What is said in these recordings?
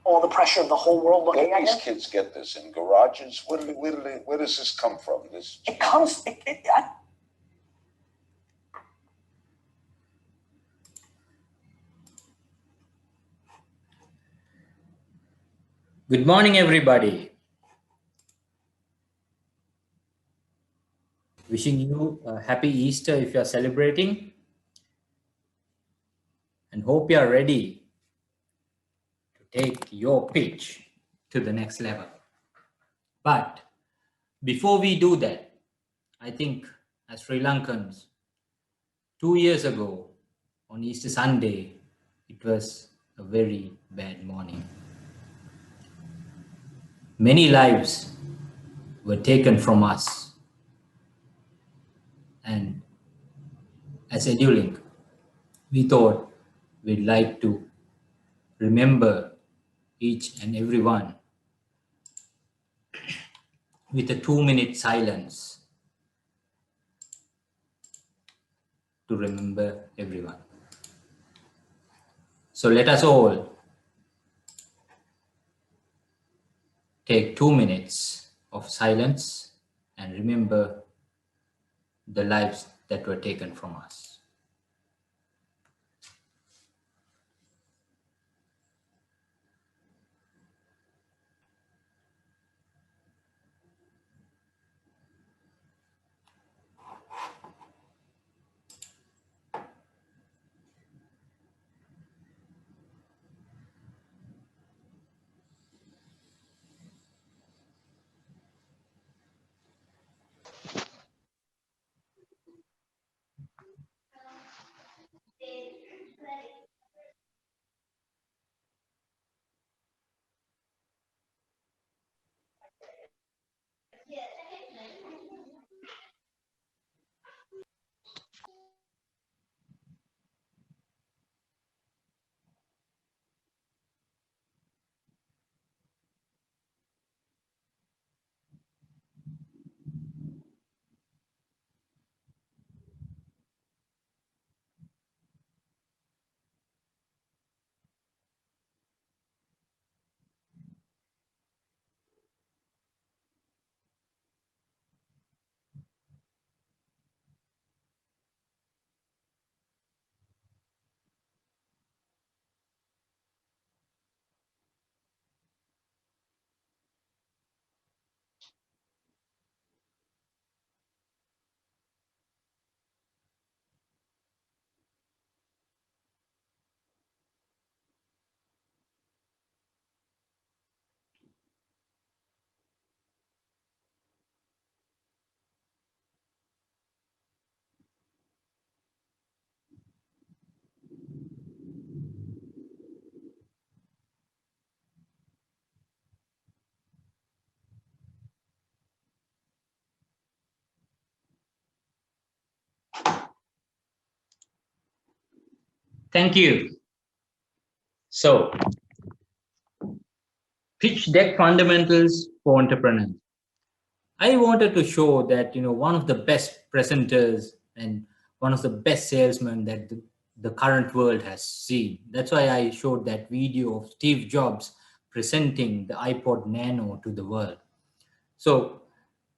all the pressure of the whole world looking at him. These kids get this in garages. Where does this come from? It comes. Good morning, everybody. Wishing you a happy Easter if you're celebrating, and hope you're ready to take your pitch to the next level. But before we do that, I think as Sri Lankans, 2 years ago on Easter Sunday, it was a very bad morning. Many lives were taken from us. And as Edulink, we thought we'd like to remember each and every one with a 2-minute silence to remember everyone. So let us all take 2 minutes of silence and remember the lives that were taken from us. Thank you. So, pitch deck fundamentals for entrepreneurs. I wanted to show that, one of the best presenters and one of the best salesmen that the current world has seen. That's why I showed that video of Steve Jobs presenting the iPod Nano to the world. So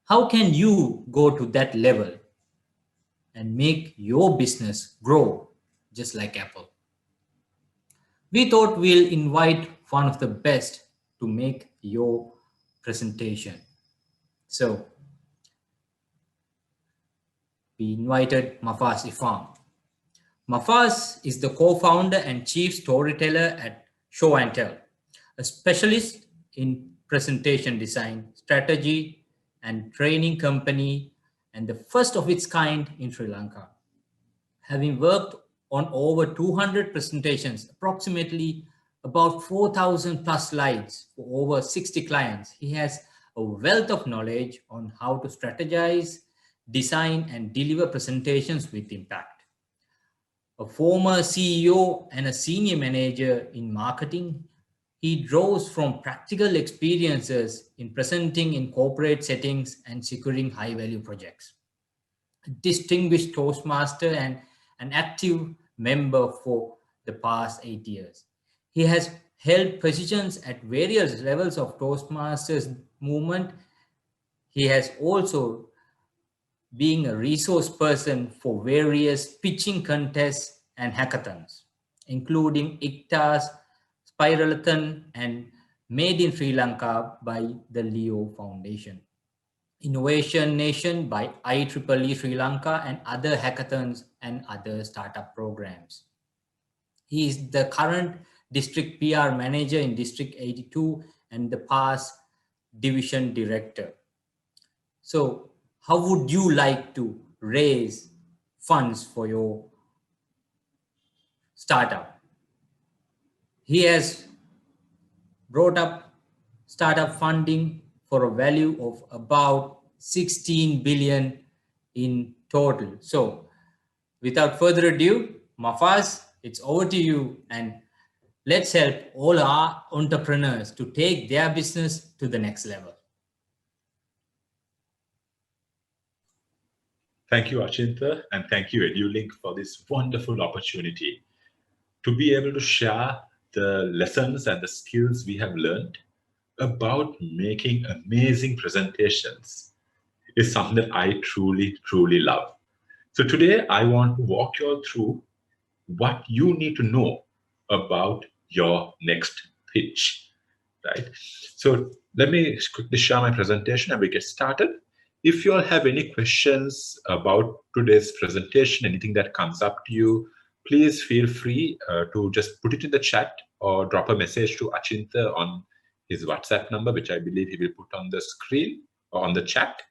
how can you go to that level and make your business grow just like Apple? We thought we'll invite one of the best to make your presentation. So we invited Mafaz Ifharm. Mafaz is the co-founder and chief storyteller at Show and Tell, a specialist in presentation design, strategy, and training company, and the first of its kind in Sri Lanka. Having worked on over 200 presentations, approximately about 4,000 plus slides for over 60 clients, he has a wealth of knowledge on how to strategize, design, and deliver presentations with impact. A former CEO and a senior manager in marketing, he draws from practical experiences in presenting in corporate settings and securing high-value projects. A distinguished Toastmaster and an active member for the past 8 years. He has held positions at various levels of Toastmasters movement. He has also been a resource person for various pitching contests and hackathons, including ICTA's Spiralathon and Made in Sri Lanka by the Leo Foundation, Innovation Nation by IEEE Sri Lanka, and other hackathons and other startup programs. He is the current district PR manager in District 82 and the past division director. So, how would you like to raise funds for your startup? He has brought up startup funding for a value of about 16 billion in total. So, without further ado, Mafaz, it's over to you, and let's help all our entrepreneurs to take their business to the next level. Thank you, Achinta, and thank you, Edulink, for this wonderful opportunity to be able to share the lessons and the skills we have learned about making amazing presentations. Is something that I truly, truly love. So today, I want to walk you all through what you need to know about your next pitch, right? So let me quickly share my presentation and we get started. If you all have any questions about today's presentation, anything that comes up to you, please feel free to just put it in the chat or drop a message to Achinta on his WhatsApp number, which I believe he will put on the screen or on the chat.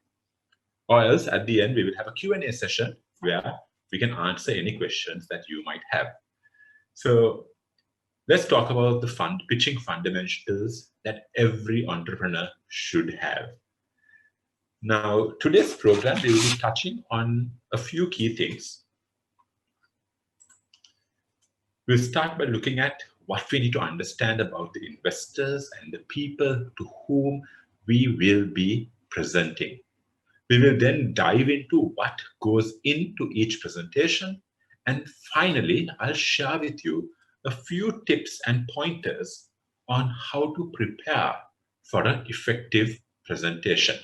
Or else at the end, we will have a Q&A session where we can answer any questions that you might have. So let's talk about the pitching fundamentals that every entrepreneur should have. Now, today's program, we will be touching on a few key things. We'll start by looking at what we need to understand about the investors and the people to whom we will be presenting. We will then dive into what goes into each presentation. And finally, I'll share with you a few tips and pointers on how to prepare for an effective presentation,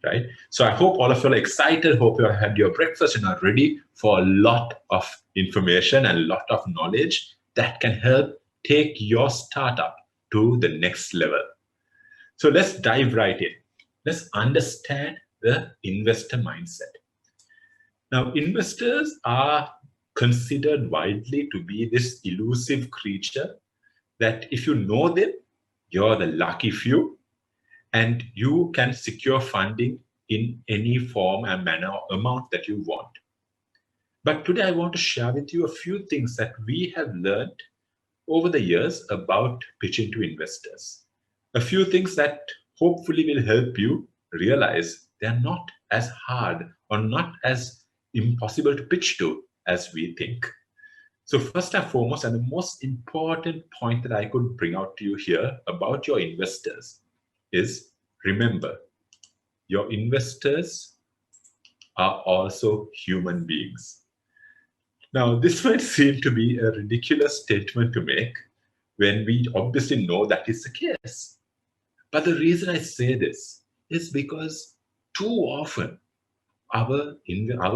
right? So I hope all of you are excited, hope you have had your breakfast and are ready for a lot of information and a lot of knowledge that can help take your startup to the next level. So let's dive right in. Let's understand the investor mindset. Now, investors are considered widely to be this elusive creature that if you know them, you're the lucky few, and you can secure funding in any form and manner or amount that you want. But today I want to share with you a few things that we have learned over the years about pitching to investors. A few things that hopefully will help you realize they're not as hard or not as impossible to pitch to as we think. So first and foremost, and the most important point that I could bring out to you here about your investors is, remember, your investors are also human beings. Now, this might seem to be a ridiculous statement to make when we obviously know that is the case. But the reason I say this is because too often our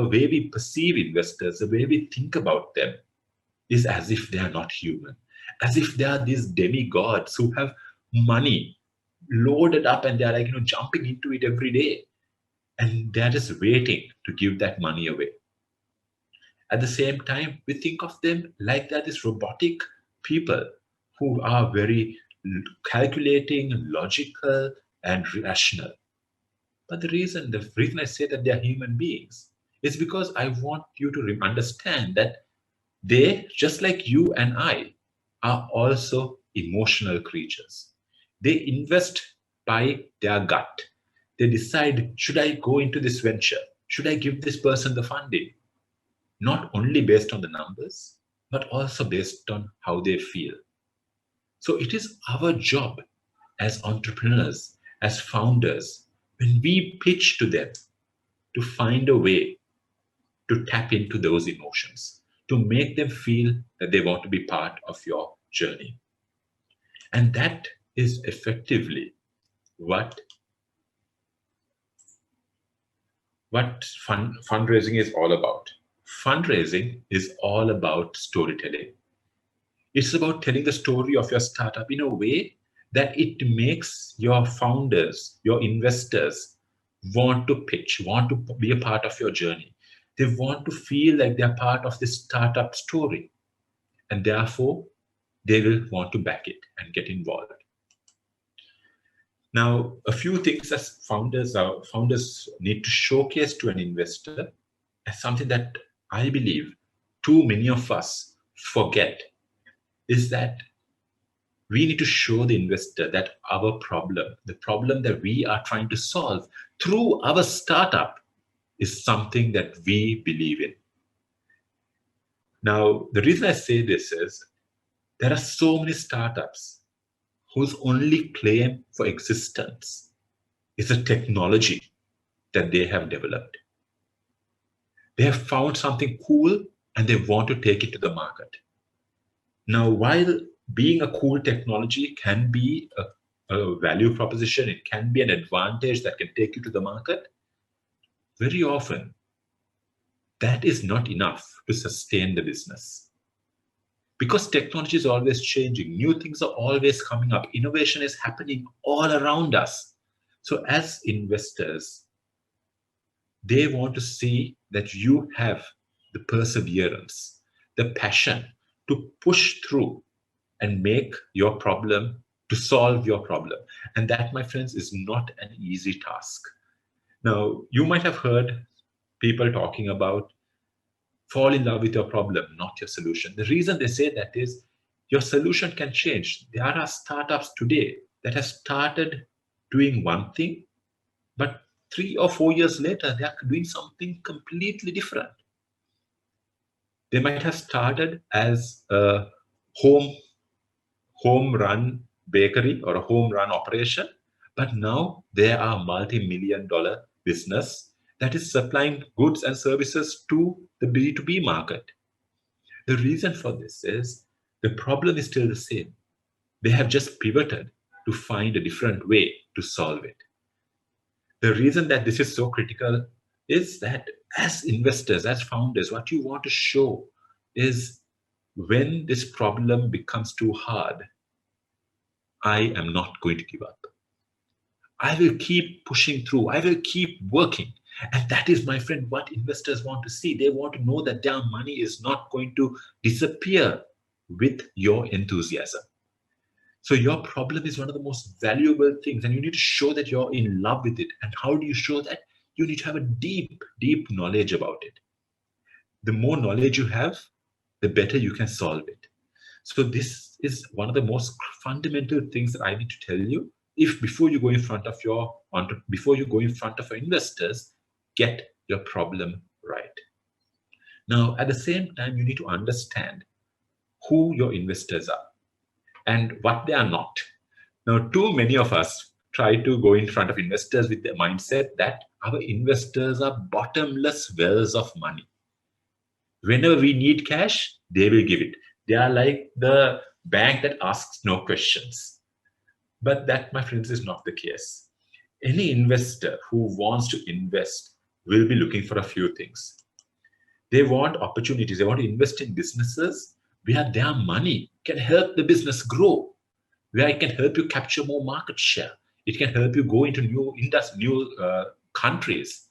way we perceive investors, the way we think about them, is as if they are not human, as if they are these demigods who have money loaded up and they are like, jumping into it every day. And they're just waiting to give that money away. At the same time, we think of them like they're these robotic people who are very calculating, logical, and rational. But the reason I say that they're human beings is because I want you to understand that they, just like you and I, are also emotional creatures. They invest by their gut. They decide, should I go into this venture? Should I give this person the funding? Not only based on the numbers, but also based on how they feel. So it is our job as entrepreneurs, as founders, when we pitch to them, to find a way to tap into those emotions, to make them feel that they want to be part of your journey. And that is effectively what fundraising is all about. Fundraising is all about storytelling. It's about telling the story of your startup in a way that it makes your founders, your investors want to pitch, want to be a part of your journey. They want to feel like they're part of this startup story. And therefore, they will want to back it and get involved. Now, a few things as founders need to showcase to an investor as something that I believe too many of us forget is that we need to show the investor that our problem, the problem that we are trying to solve through our startup, is something that we believe in. Now, the reason I say this is there are so many startups whose only claim for existence is a technology that they have developed. They have found something cool and they want to take it to the market. Now, while being a cool technology can be a value proposition, it can be an advantage that can take you to the market, very often that is not enough to sustain the business. Because technology is always changing, new things are always coming up, innovation is happening all around us. So as investors, they want to see that you have the perseverance, the passion to push through and make your problem, to solve your problem. And that, my friends, is not an easy task. Now, you might have heard people talking about fall in love with your problem, not your solution. The reason they say that is your solution can change. There are startups today that have started doing one thing, but 3 or 4 years later, they are doing something completely different. They might have started as a home run bakery or a home run operation, but now they are a multi-million-dollar business that is supplying goods and services to the B2B market. The reason for this is the problem is still the same. They have just pivoted to find a different way to solve it. The reason that this is so critical is that as investors, as founders, what you want to show is when this problem becomes too hard, I am not going to give up. I will keep pushing through. I will keep working. And that is, my friend, what investors want to see. They want to know that their money is not going to disappear with your enthusiasm. So your problem is one of the most valuable things, and you need to show that you're in love with it. And how do you show that? You need to have a deep, deep knowledge about it. The more knowledge you have, the better you can solve it. So this is one of the most fundamental things that I need to tell you. If before you go in front of your investors, get your problem right. Now, at the same time, you need to understand who your investors are and what they are not. Now, too many of us try to go in front of investors with the mindset that our investors are bottomless wells of money. Whenever we need cash, they will give it. They are like the bank that asks no questions. But that, my friends, is not the case. Any investor who wants to invest will be looking for a few things. They want opportunities. They want to invest in businesses where their money can help the business grow, where it can help you capture more market share. It can help you go into new countries.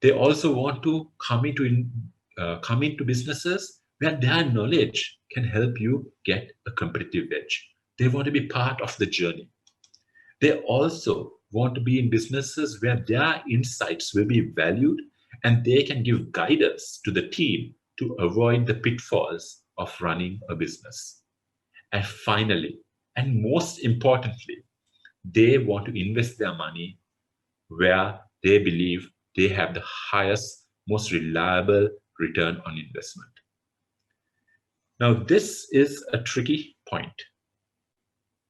They also want to come into businesses where their knowledge can help you get a competitive edge. They want to be part of the journey. They also want to be in businesses where their insights will be valued and they can give guidance to the team to avoid the pitfalls of running a business. And finally, and most importantly, they want to invest their money where they believe they have the highest, most reliable return on investment. Now, this is a tricky point.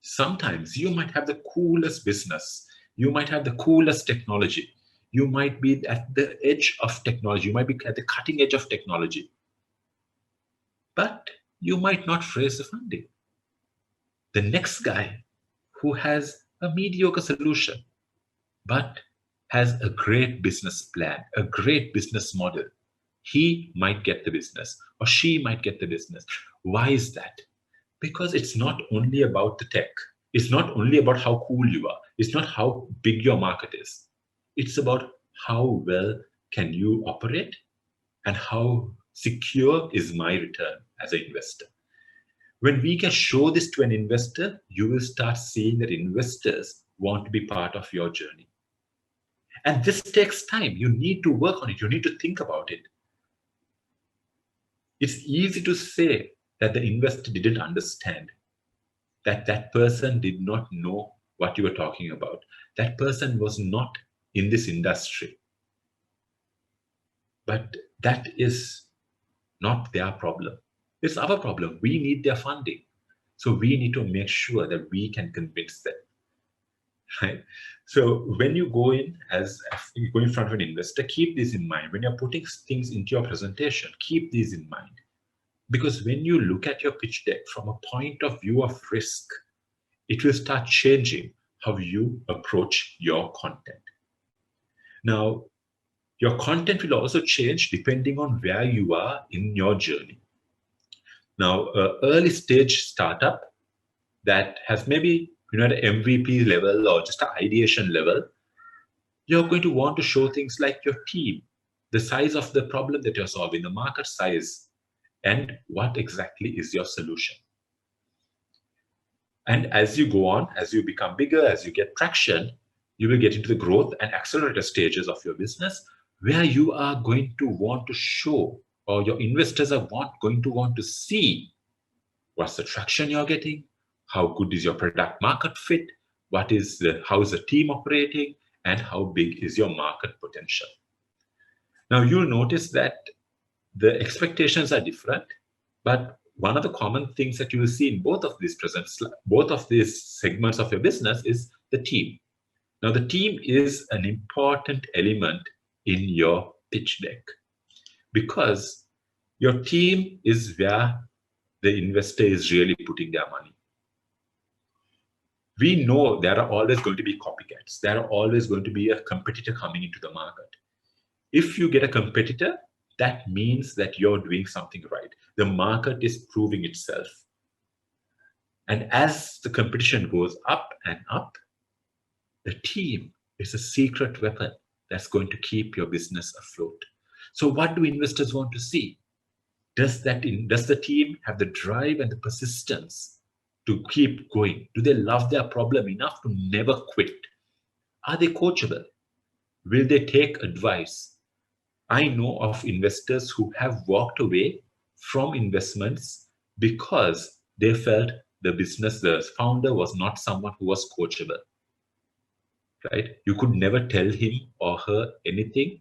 Sometimes you might have the coolest business. You might have the coolest technology. You might be at the edge of technology. You might be at the cutting edge of technology. But you might not raise the funding. the next guy who has a mediocre solution, but has a great business plan, a great business model, he might get the business or she might get the business. Why is that? Because it's not only about the tech. It's not only about how cool you are. It's not how big your market is. It's about how well can you operate and how secure is my return as an investor. When we can show this to an investor, you will start seeing that investors want to be part of your journey. And this takes time. You need to work on it. You need to think about it. It's easy to say that the investor didn't understand, that that person did not know what you were talking about. That person was not in this industry. But that is not their problem. It's our problem. We need their funding. So we need to make sure that we can convince them. Right? So when you go in front of an investor, keep this in mind. When you're putting things into your presentation, keep these in mind. Because when you look at your pitch deck from a point of view of risk, it will start changing how you approach your content. Now, your content will also change depending on where you are in your journey. Now, an early stage startup that has maybe at an MVP level or just an ideation level, you're going to want to show things like your team, the size of the problem that you're solving, the market size, and what exactly is your solution. And as you go on, as you become bigger, as you get traction, you will get into the growth and accelerator stages of your business, where you are going to want to show, or your investors are going to want to see, what's the traction you're getting, how good is your product market fit, how is the team operating, and how big is your market potential. Now you'll notice that the expectations are different, but one of the common things that you will see in both of these segments of your business is the team. Now the team is an important element in your pitch deck, because your team is where the investor is really putting their money. We know there are always going to be copycats. There are always going to be a competitor coming into the market. If you get a competitor, that means that you're doing something right. The market is proving itself. And as the competition goes up and up, the team is a secret weapon that's going to keep your business afloat. So what do investors want to see? Does the team have the drive and the persistence to keep going? Do they love their problem enough to never quit? Are they coachable? Will they take advice? I know of investors who have walked away from investments because they felt the founder was not someone who was coachable. Right? You could never tell him or her anything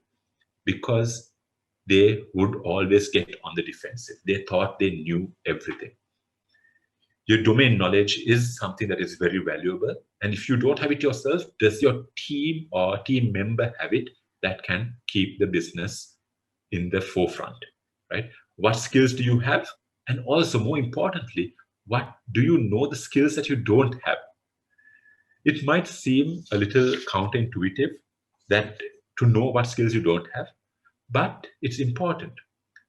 because they would always get on the defensive. They thought they knew everything. Your domain knowledge is something that is very valuable. And if you don't have it yourself, does your team or team member have it that can keep the business in the forefront, right? What skills do you have? And also, more importantly, what do you know the skills that you don't have? It might seem a little counterintuitive that to know what skills you don't have, but it's important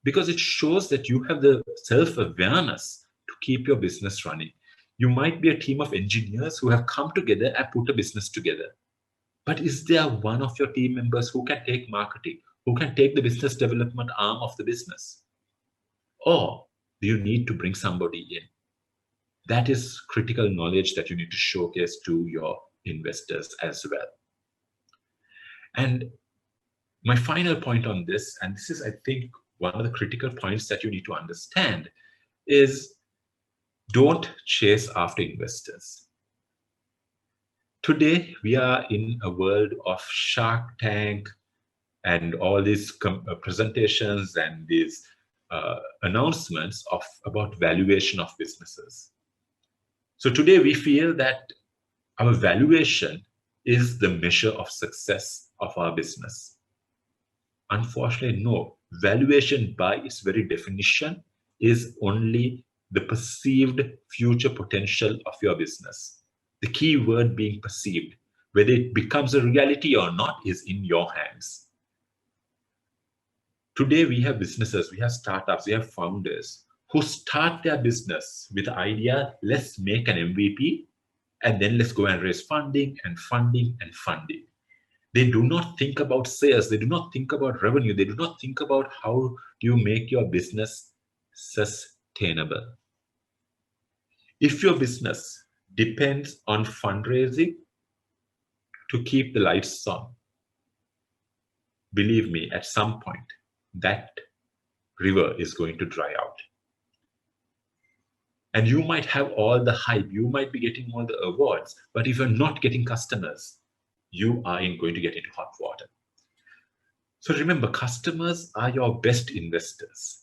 because it shows that you have the self-awareness to keep your business running. You might be a team of engineers who have come together and put a business together. But is there one of your team members who can take marketing, who can take the business development arm of the business? Or do you need to bring somebody in? That is critical knowledge that you need to showcase to your investors as well. And my final point on this, and this is, I think, one of the critical points that you need to understand, is don't chase after investors. Today, we are in a world of Shark Tank and all these presentations and these announcements about valuation of businesses. So today we feel that our valuation is the measure of success of our business. Unfortunately, no. Valuation by its very definition is only the perceived future potential of your business. The key word being perceived. Whether it becomes a reality or not is in your hands. Today we have businesses, we have startups, we have founders who start their business with the idea, let's make an MVP and then let's go and raise funding and funding and funding. They do not think about sales. They do not think about revenue. They do not think about how you make your business sustainable. If your business depends on fundraising to keep the lights on, believe me, at some point, that river is going to dry out. And you might have all the hype, you might be getting all the awards, but if you're not getting customers, you are going to get into hot water. So remember, customers are your best investors,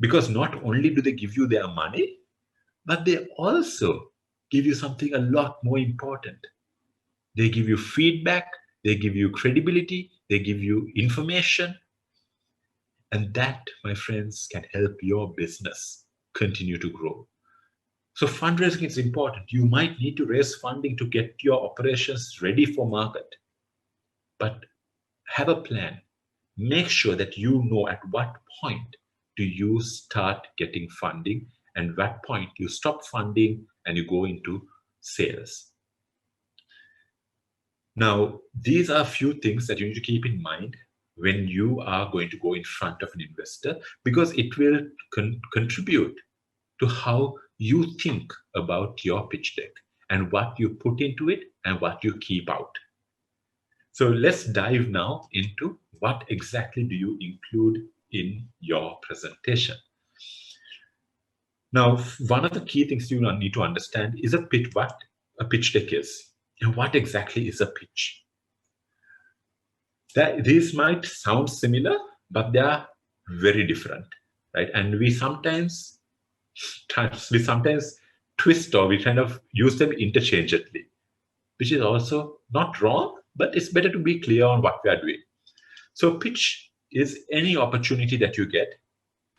because not only do they give you their money, but they also give you something a lot more important. They give you feedback, they give you credibility, they give you information. And that, my friends, can help your business continue to grow. So fundraising is important. You might need to raise funding to get your operations ready for market. But have a plan. Make sure that you know at what point do you start getting funding and what point you stop funding and you go into sales. Now, these are a few things that you need to keep in mind when you are going to go in front of an investor, because it will contribute to how you think about your pitch deck and what you put into it and what you keep out. So let's dive now into what exactly do you include in your presentation. Now, one of the key things you need to understand is what a pitch deck is and what exactly is a pitch. These might sound similar, but they are very different, right? And we sometimes twist or we kind of use them interchangeably, which is also not wrong, but it's better to be clear on what we are doing. So pitch is any opportunity that you get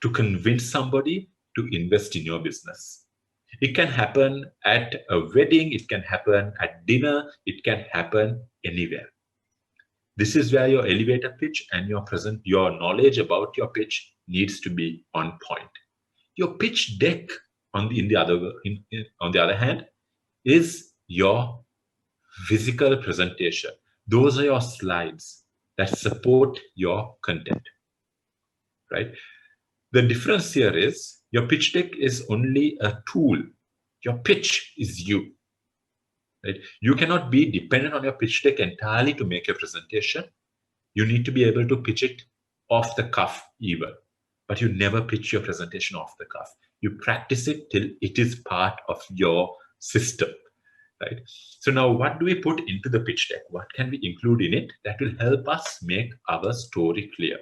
to convince somebody to invest in your business. It can happen at a wedding, it can happen at dinner, it can happen anywhere. This is where your elevator pitch and your knowledge about your pitch needs to be on point. Your pitch deck, on the other hand, is your physical presentation. Those are your slides that support your content, right? The difference here is your pitch deck is only a tool. Your pitch is you, right? You cannot be dependent on your pitch deck entirely to make your presentation. You need to be able to pitch it off the cuff even, but you never pitch your presentation off the cuff. You practice it till it is part of your system, right? So now what do we put into the pitch deck? What can we include in it that will help us make our story clear?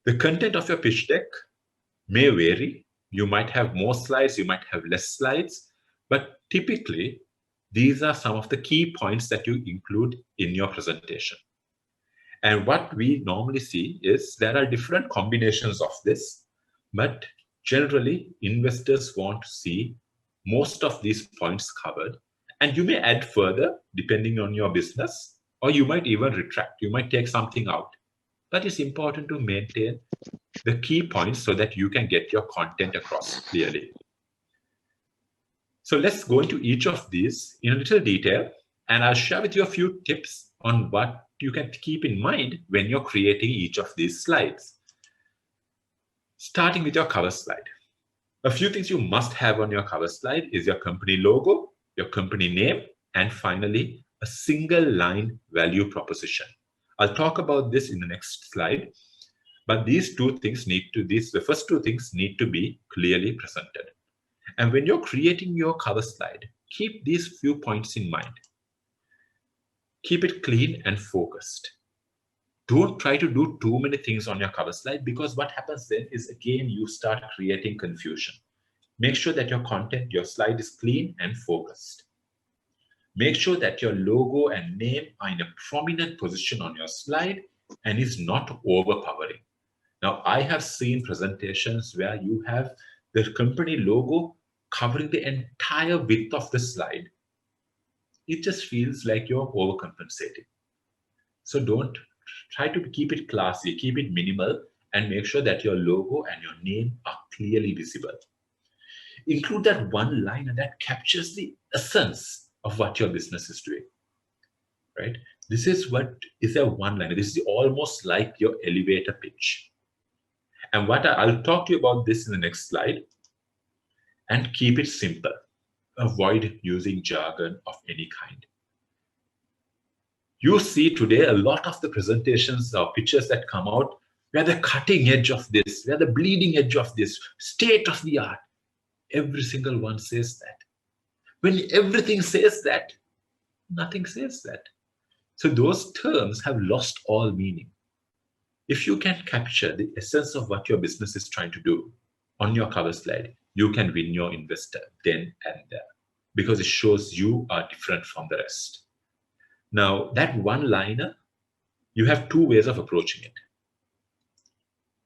The content of your pitch deck may vary. You might have more slides, you might have less slides, but typically these are some of the key points that you include in your presentation. And what we normally see is there are different combinations of this, but generally investors want to see most of these points covered. And you may add further depending on your business, or you might even retract. You might take something out. But it's important to maintain the key points so that you can get your content across clearly. So let's go into each of these in a little detail, and I'll share with you a few tips on what you can keep in mind when you're creating each of these slides. Starting with your cover slide. A few things you must have on your cover slide is your company logo, your company name, and finally, a single line value proposition. I'll talk about this in the next slide, but the first two things need to be clearly presented. And when you're creating your cover slide, keep these few points in mind. Keep it clean and focused. Don't try to do too many things on your cover slide, because what happens then is, again, you start creating confusion. Make sure that your content, your slide is clean and focused. Make sure that your logo and name are in a prominent position on your slide and is not overpowering. Now, I have seen presentations where you have the company logo covering the entire width of the slide. It just feels like you're overcompensating. So don't try to keep it classy, keep it minimal, and make sure that your logo and your name are clearly visible. Include that one liner that captures the essence of what your business is doing, right? This is what is a one-liner. This is almost like your elevator pitch. And I'll talk to you about this in the next slide, and keep it simple. Avoid using jargon of any kind. You see today a lot of the presentations or pictures that come out where the cutting edge of this, where the bleeding edge of this, state of the art. Every single one says that. When everything says that, nothing says that. So those terms have lost all meaning. If you can capture the essence of what your business is trying to do on your cover slide, you can win your investor then and there, because it shows you are different from the rest. Now, that one-liner, you have two ways of approaching it.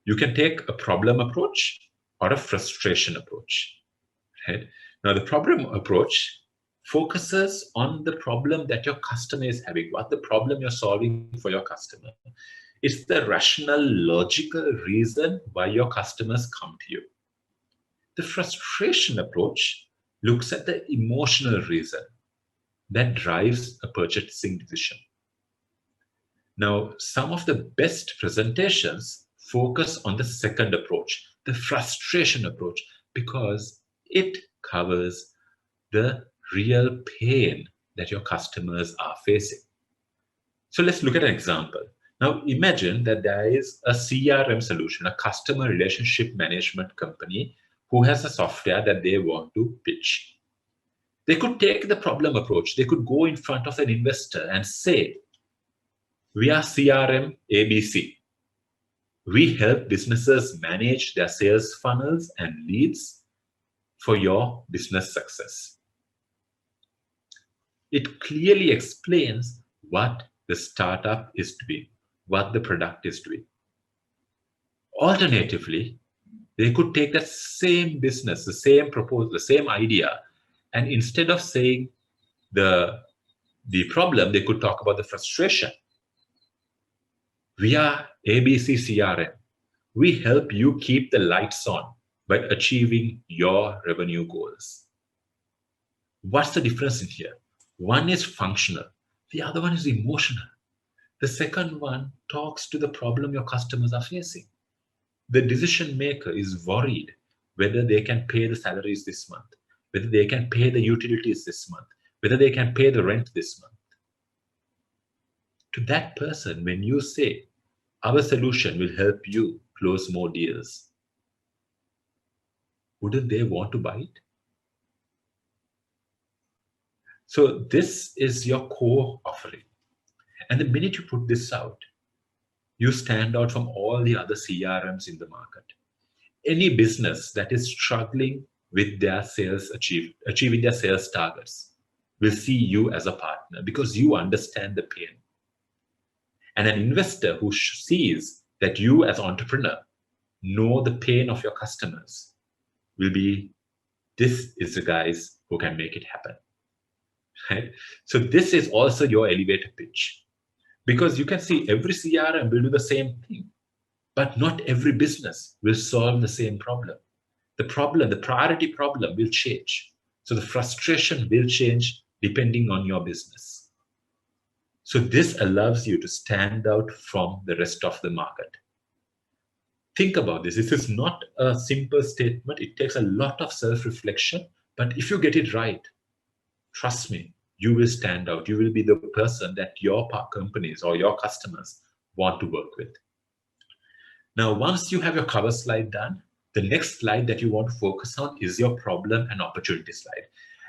You can take a problem approach or a frustration approach. Right? Now, the problem approach focuses on the problem that your customer is having, what the problem you're solving for your customer. It's the rational, logical reason why your customers come to you. The frustration approach looks at the emotional reason that drives a purchasing decision. Now, some of the best presentations focus on the second approach, the frustration approach, because it covers the real pain that your customers are facing. So let's look at an example. Now imagine that there is a CRM solution, a customer relationship management company, who has a software that they want to pitch. They could take the problem approach. They could go in front of an investor and say, we are CRM ABC. We help businesses manage their sales funnels and leads for your business success. It clearly explains what the startup is doing, what the product is doing. Alternatively, they could take that same business, the same proposal, the same idea, and instead of saying the problem, they could talk about the frustration. We are ABC CRM. We help you keep the lights on by achieving your revenue goals. What's the difference in here? One is functional. The other one is emotional. The second one talks to the problem your customers are facing. The decision maker is worried whether they can pay the salaries this month, whether they can pay the utilities this month, whether they can pay the rent this month. To that person, when you say, our solution will help you close more deals, wouldn't they want to buy it? So this is your core offering. And the minute you put this out, you stand out from all the other CRMs in the market. Any business that is struggling with their sales, achieving their sales targets, will see you as a partner because you understand the pain. And an investor who sees that you as an entrepreneur know the pain of your customers will be, this is the guys who can make it happen. Right? So this is also your elevator pitch. Because you can see every CRM will do the same thing, but not every business will solve the same problem. The priority problem will change. So the frustration will change depending on your business. So this allows you to stand out from the rest of the market. Think about this. This is not a simple statement. It takes a lot of self-reflection, but if you get it right, trust me, you will stand out. You will be the person that your companies or your customers want to work with. Now, once you have your cover slide done, the next slide that you want to focus on is your problem and opportunity slide.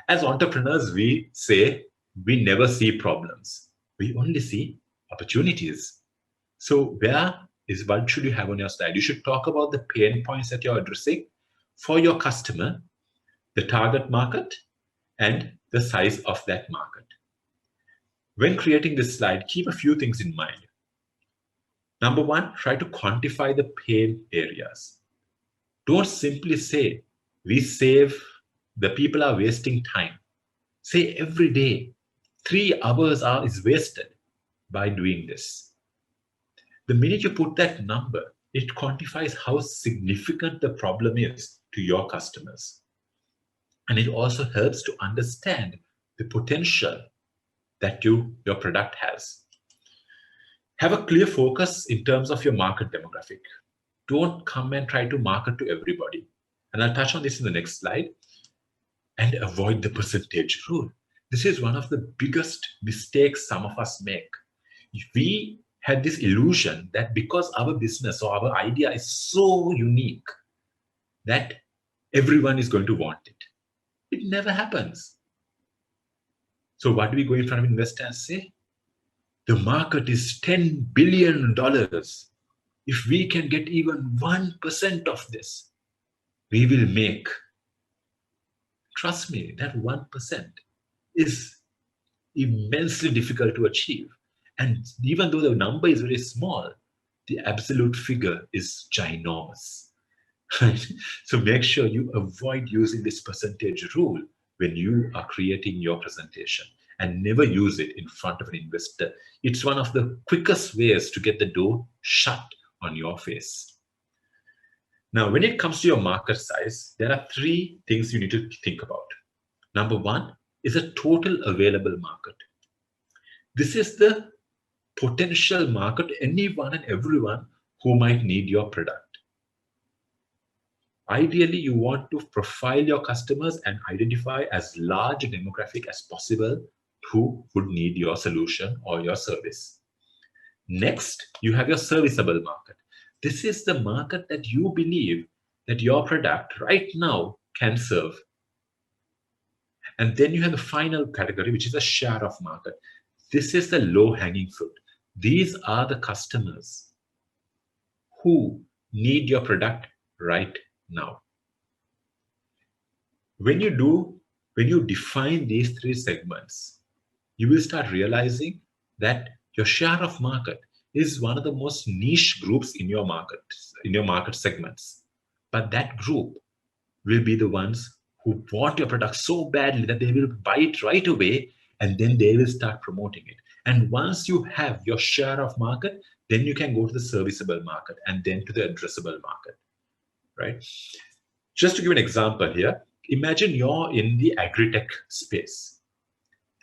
As entrepreneurs, we say we never see problems. We only see opportunities. So what should you have on your slide? You should talk about the pain points that you're addressing for your customer, the target market, and the size of that market. When creating this slide, keep a few things in mind. Number one, try to quantify the pain areas. Don't simply say, we save, the people are wasting time. Say every day, 3 hours is wasted by doing this. The minute you put that number, it quantifies how significant the problem is to your customers. And it also helps to understand the potential that your product has. Have a clear focus in terms of your market demographic. Don't come and try to market to everybody. And I'll touch on this in the next slide. And avoid the percentage rule. This is one of the biggest mistakes some of us make. We had this illusion that because our business or our idea is so unique that everyone is going to want it. It never happens. So what do we go in front of investors and say? The market is $10 billion. If we can get even 1% of this, we will make. Trust me, that 1% is immensely difficult to achieve. And even though the number is very small, the absolute figure is ginormous. Right? So make sure you avoid using this percentage rule when you are creating your presentation, and never use it in front of an investor. It's one of the quickest ways to get the door shut on your face. Now, when it comes to your market size, there are 3 things you need to think about. Number 1 is a total available market. This is the potential market, anyone and everyone who might need your product. Ideally, you want to profile your customers and identify as large a demographic as possible who would need your solution or your service. Next, you have your serviceable market. This is the market that you believe that your product right now can serve. And then you have the final category, which is a share of market. This is the low-hanging fruit. These are the customers who need your product right now. When you define these 3 segments, you will start realizing that your share of market is one of the most niche groups in your market segments. But that group will be the ones who want your product so badly that they will buy it right away, and then they will start promoting it. And once you have your share of market, then you can go to the serviceable market and then to the addressable market, right? Just to give an example here, imagine you're in the agri-tech space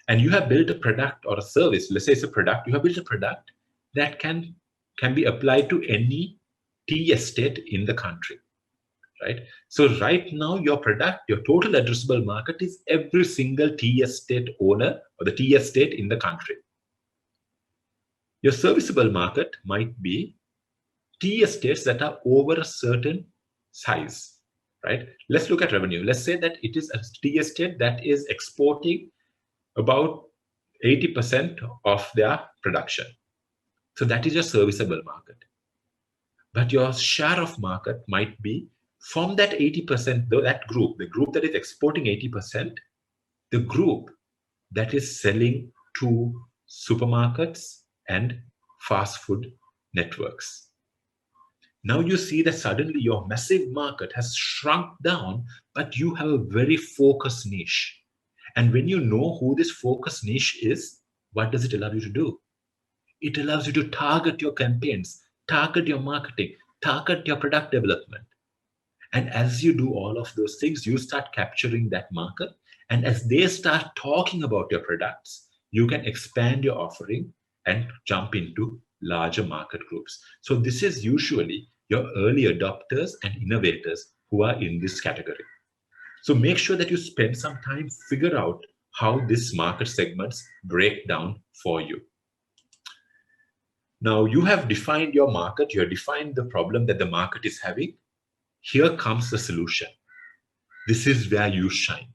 and you have built a product or a service. Let's say it's a product. You have built a product that can be applied to any tea estate in the country, right? So right now, your product, your total addressable market is every single tea estate owner or the tea estate in the country. Your serviceable market might be tea estates that are over a certain size, right? Let's look at revenue. Let's say that it is a tea estate that is exporting about 80% of their production. So that is your serviceable market. But your share of market might be from that 80%, that group, the group that is exporting 80%, the group that is selling to supermarkets and fast food networks. Now you see that suddenly your massive market has shrunk down, but you have a very focused niche. And when you know who this focused niche is, what does it allow you to do? It allows you to target your campaigns, target your marketing, target your product development. And as you do all of those things, you start capturing that market. And as they start talking about your products, you can expand your offering and jump into larger market groups. So this is usually your early adopters and innovators who are in this category. So make sure that you spend some time, figure out how these market segments break down for you. Now you have defined your market, you have defined the problem that the market is having. Here comes the solution. This is where you shine.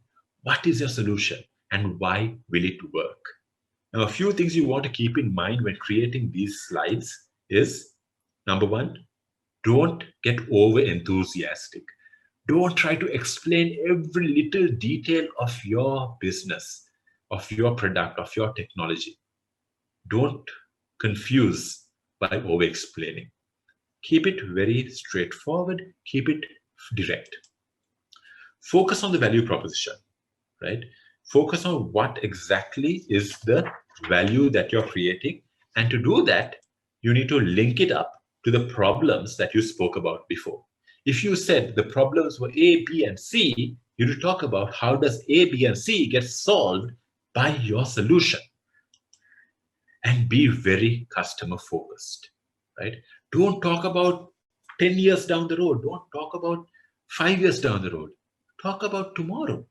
What is your solution and why will it work? Now, a few things you want to keep in mind when creating these slides is, number 1, don't get over enthusiastic. Don't try to explain every little detail of your business, of your product, of your technology. Don't confuse by over-explaining. Keep it very straightforward, keep it direct. Focus on the value proposition, right? Focus on what exactly is the value that you're creating. And to do that, you need to link it up to the problems that you spoke about before. If you said the problems were A, B, and C, you need to talk about how does A, B, and C get solved by your solution. And be very customer focused, right? Don't talk about 10 years down the road. Don't talk about 5 years down the road. Talk about tomorrow.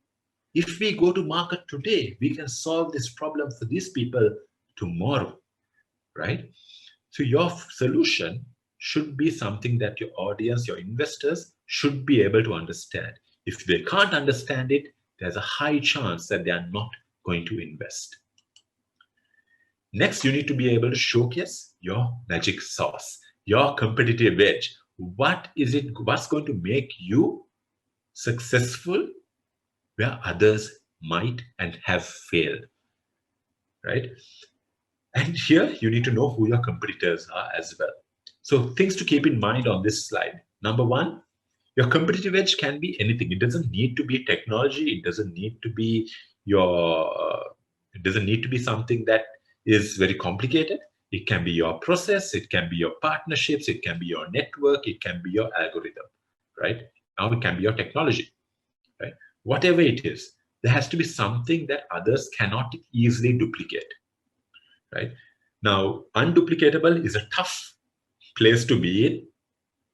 If we go to market today, we can solve this problem for these people tomorrow, right? So your solution should be something that your audience, your investors should be able to understand. If they can't understand it, there's a high chance that they are not going to invest. Next, you need to be able to showcase your magic sauce, your competitive edge. What's going to make you successful where others might and have failed, right? And here you need to know who your competitors are as well. So things to keep in mind on this slide. Number one, your competitive edge can be anything. It doesn't need to be technology. It doesn't need to be something that is very complicated. It can be your process. It can be your partnerships. It can be your network. It can be your algorithm, right? Now it can be your technology, right? Whatever it is, there has to be something that others cannot easily duplicate, right? Now, unduplicatable is a tough place to be in,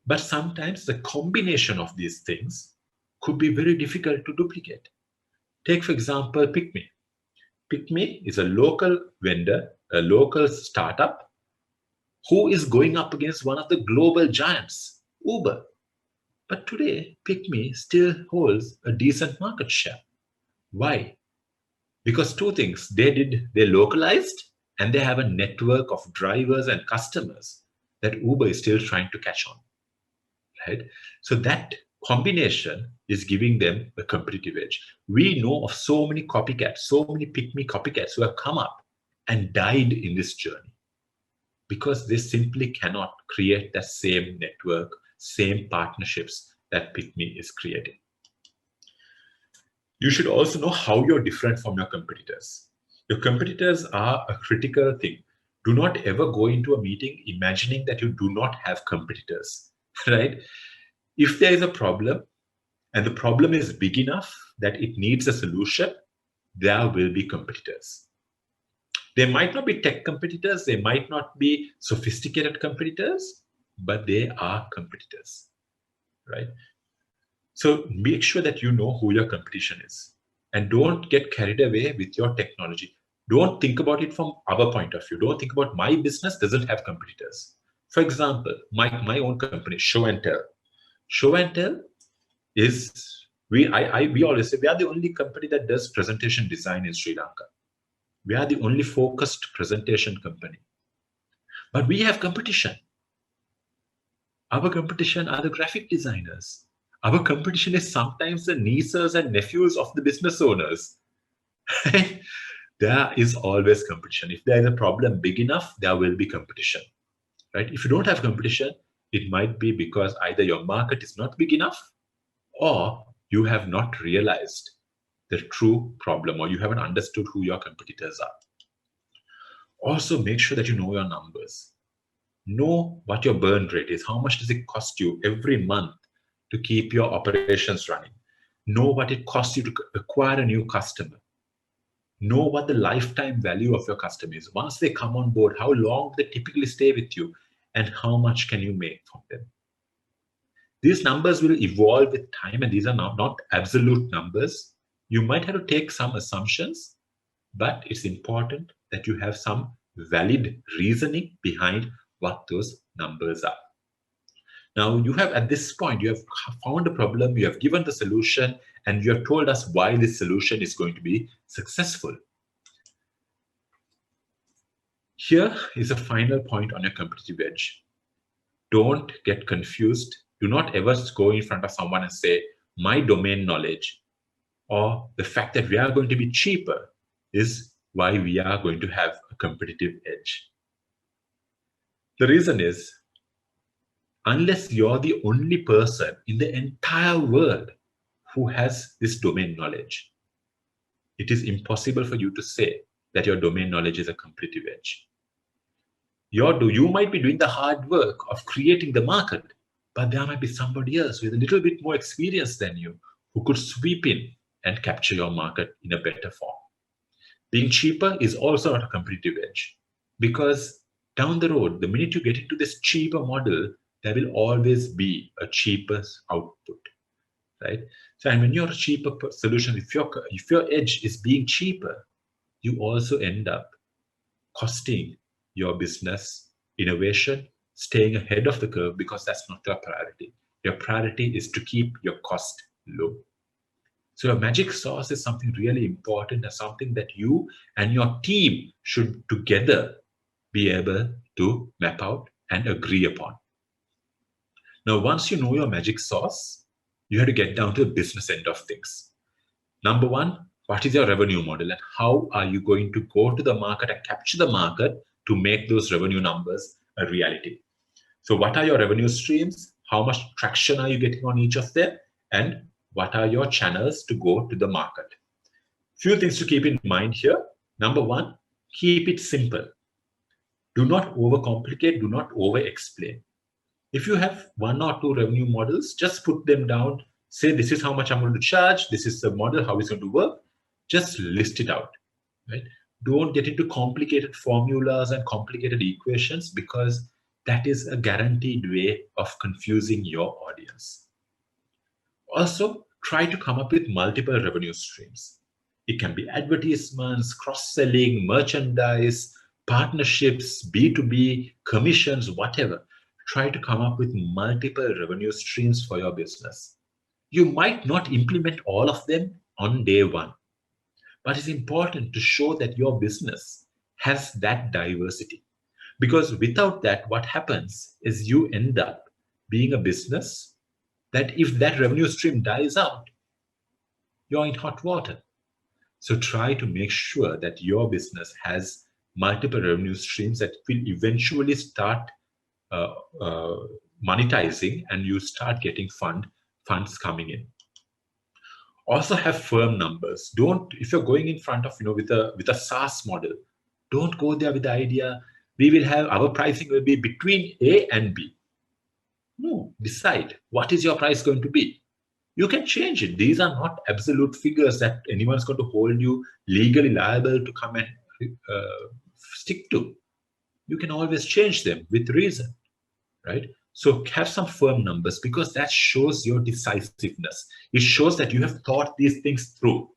but sometimes the combination of these things could be very difficult to duplicate. Take, for example, PickMe. PickMe is a local vendor, a local startup who is going up against one of the global giants, Uber. But today, PickMe still holds a decent market share. Why? Because two things. They localized, and they have a network of drivers and customers that Uber is still trying to catch on, right? So that combination is giving them a competitive edge. We know of so many copycats, so many PickMe copycats who have come up and died in this journey because they simply cannot create that same network, same partnerships that PickMe is creating. You should also know how you're different from your competitors. Your competitors are a critical thing. Do not ever go into a meeting imagining that you do not have competitors, right? If there is a problem and the problem is big enough that it needs a solution, there will be competitors. They might not be tech competitors, they might not be sophisticated competitors, but they are competitors, right? So make sure that you know who your competition is and don't get carried away with your technology. Don't think about it from our point of view. Don't think about my business doesn't have competitors. For example, my own company, Show and Tell. Show and Tell is, we always say we are the only company that does presentation design in Sri Lanka. We are the only focused presentation company. But we have competition. Our competition are the graphic designers. Our competition is sometimes the nieces and nephews of the business owners. There is always competition. If there is a problem big enough, there will be competition, right? If you don't have competition, it might be because either your market is not big enough or you have not realized the true problem or you haven't understood who your competitors are. Also, make sure that you know your numbers. Know what your burn rate is. How much does it cost you every month to keep your operations running? Know what it costs you to acquire a new customer. Know what the lifetime value of your customer is. Once they come on board, how long do they typically stay with you and how much can you make from them? These numbers will evolve with time and these are not absolute numbers. You might have to take some assumptions, but it's important that you have some valid reasoning behind what those numbers are. Now, you have at this point, you have found a problem, you have given the solution, and you have told us why this solution is going to be successful. Here is a final point on your competitive edge. Don't get confused. Do not ever go in front of someone and say, my domain knowledge or the fact that we are going to be cheaper is why we are going to have a competitive edge. The reason is, unless you're the only person in the entire world who has this domain knowledge, it is impossible for you to say that your domain knowledge is a competitive edge. You might be doing the hard work of creating the market, but there might be somebody else with a little bit more experience than you who could sweep in and capture your market in a better form. Being cheaper is also not a competitive edge, because down the road, the minute you get into this cheaper model, there will always be a cheaper output, right? So, and when you're a cheaper solution, if your edge is being cheaper, you also end up costing your business innovation, staying ahead of the curve, because that's not your priority. Your priority is to keep your cost low. So your magic sauce is something really important and something that you and your team should together be able to map out and agree upon. Now, once you know your magic sauce, you have to get down to the business end of things. Number one, what is your revenue model and how are you going to go to the market and capture the market to make those revenue numbers a reality? So what are your revenue streams? How much traction are you getting on each of them? And what are your channels to go to the market? Few things to keep in mind here. Number one, keep it simple. Do not overcomplicate, do not over-explain. If you have one or two revenue models, just put them down. Say, this is how much I'm going to charge. This is the model, how it's going to work. Just list it out, right? Don't get into complicated formulas and complicated equations, because that is a guaranteed way of confusing your audience. Also, try to come up with multiple revenue streams. It can be advertisements, cross-selling, merchandise, partnerships, B2B, commissions, whatever. Try to come up with multiple revenue streams for your business. You might not implement all of them on day one, but it's important to show that your business has that diversity. Because without that, what happens is you end up being a business that if that revenue stream dies out, you're in hot water. So try to make sure that your business has multiple revenue streams that will eventually start monetizing, and you start getting funds coming in. Also have firm numbers. Don't, if you're going in front of, with a SaaS model, don't go there with the idea, we will have, our pricing will be between A and B. No, decide what is your price going to be. You can change it. These are not absolute figures that anyone's going to hold you legally liable to come and stick to. You can always change them with reason, right? So have some firm numbers, because that shows your decisiveness. It shows that you have thought these things through.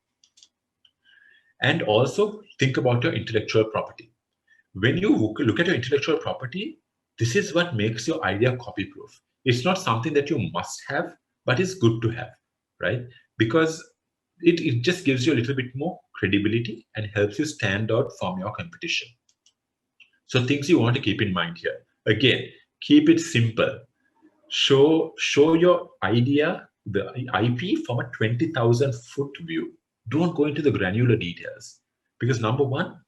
And also think about your intellectual property. When you look at your intellectual property, this is what makes your idea copy-proof. It's not something that you must have, but it's good to have, right? Because it just gives you a little bit more credibility and helps you stand out from your competition. So things you want to keep in mind here. Again, keep it simple. Show your idea, the IP, from a 20,000-foot view. Don't go into the granular details, because number one,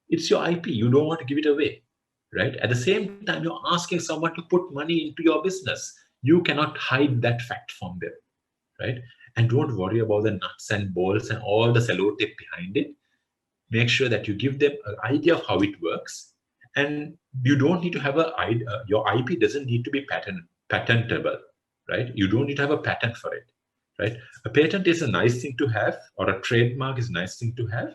it's your IP. You don't want to give it away, right? At the same time, you're asking someone to put money into your business. You cannot hide that fact from them, right? And don't worry about the nuts and bolts and all the sellotape behind it. Make sure that you give them an idea of how it works. And you don't need to have your IP doesn't need to be patentable, right? You don't need to have a patent for it, right? A patent is a nice thing to have, or a trademark is a nice thing to have,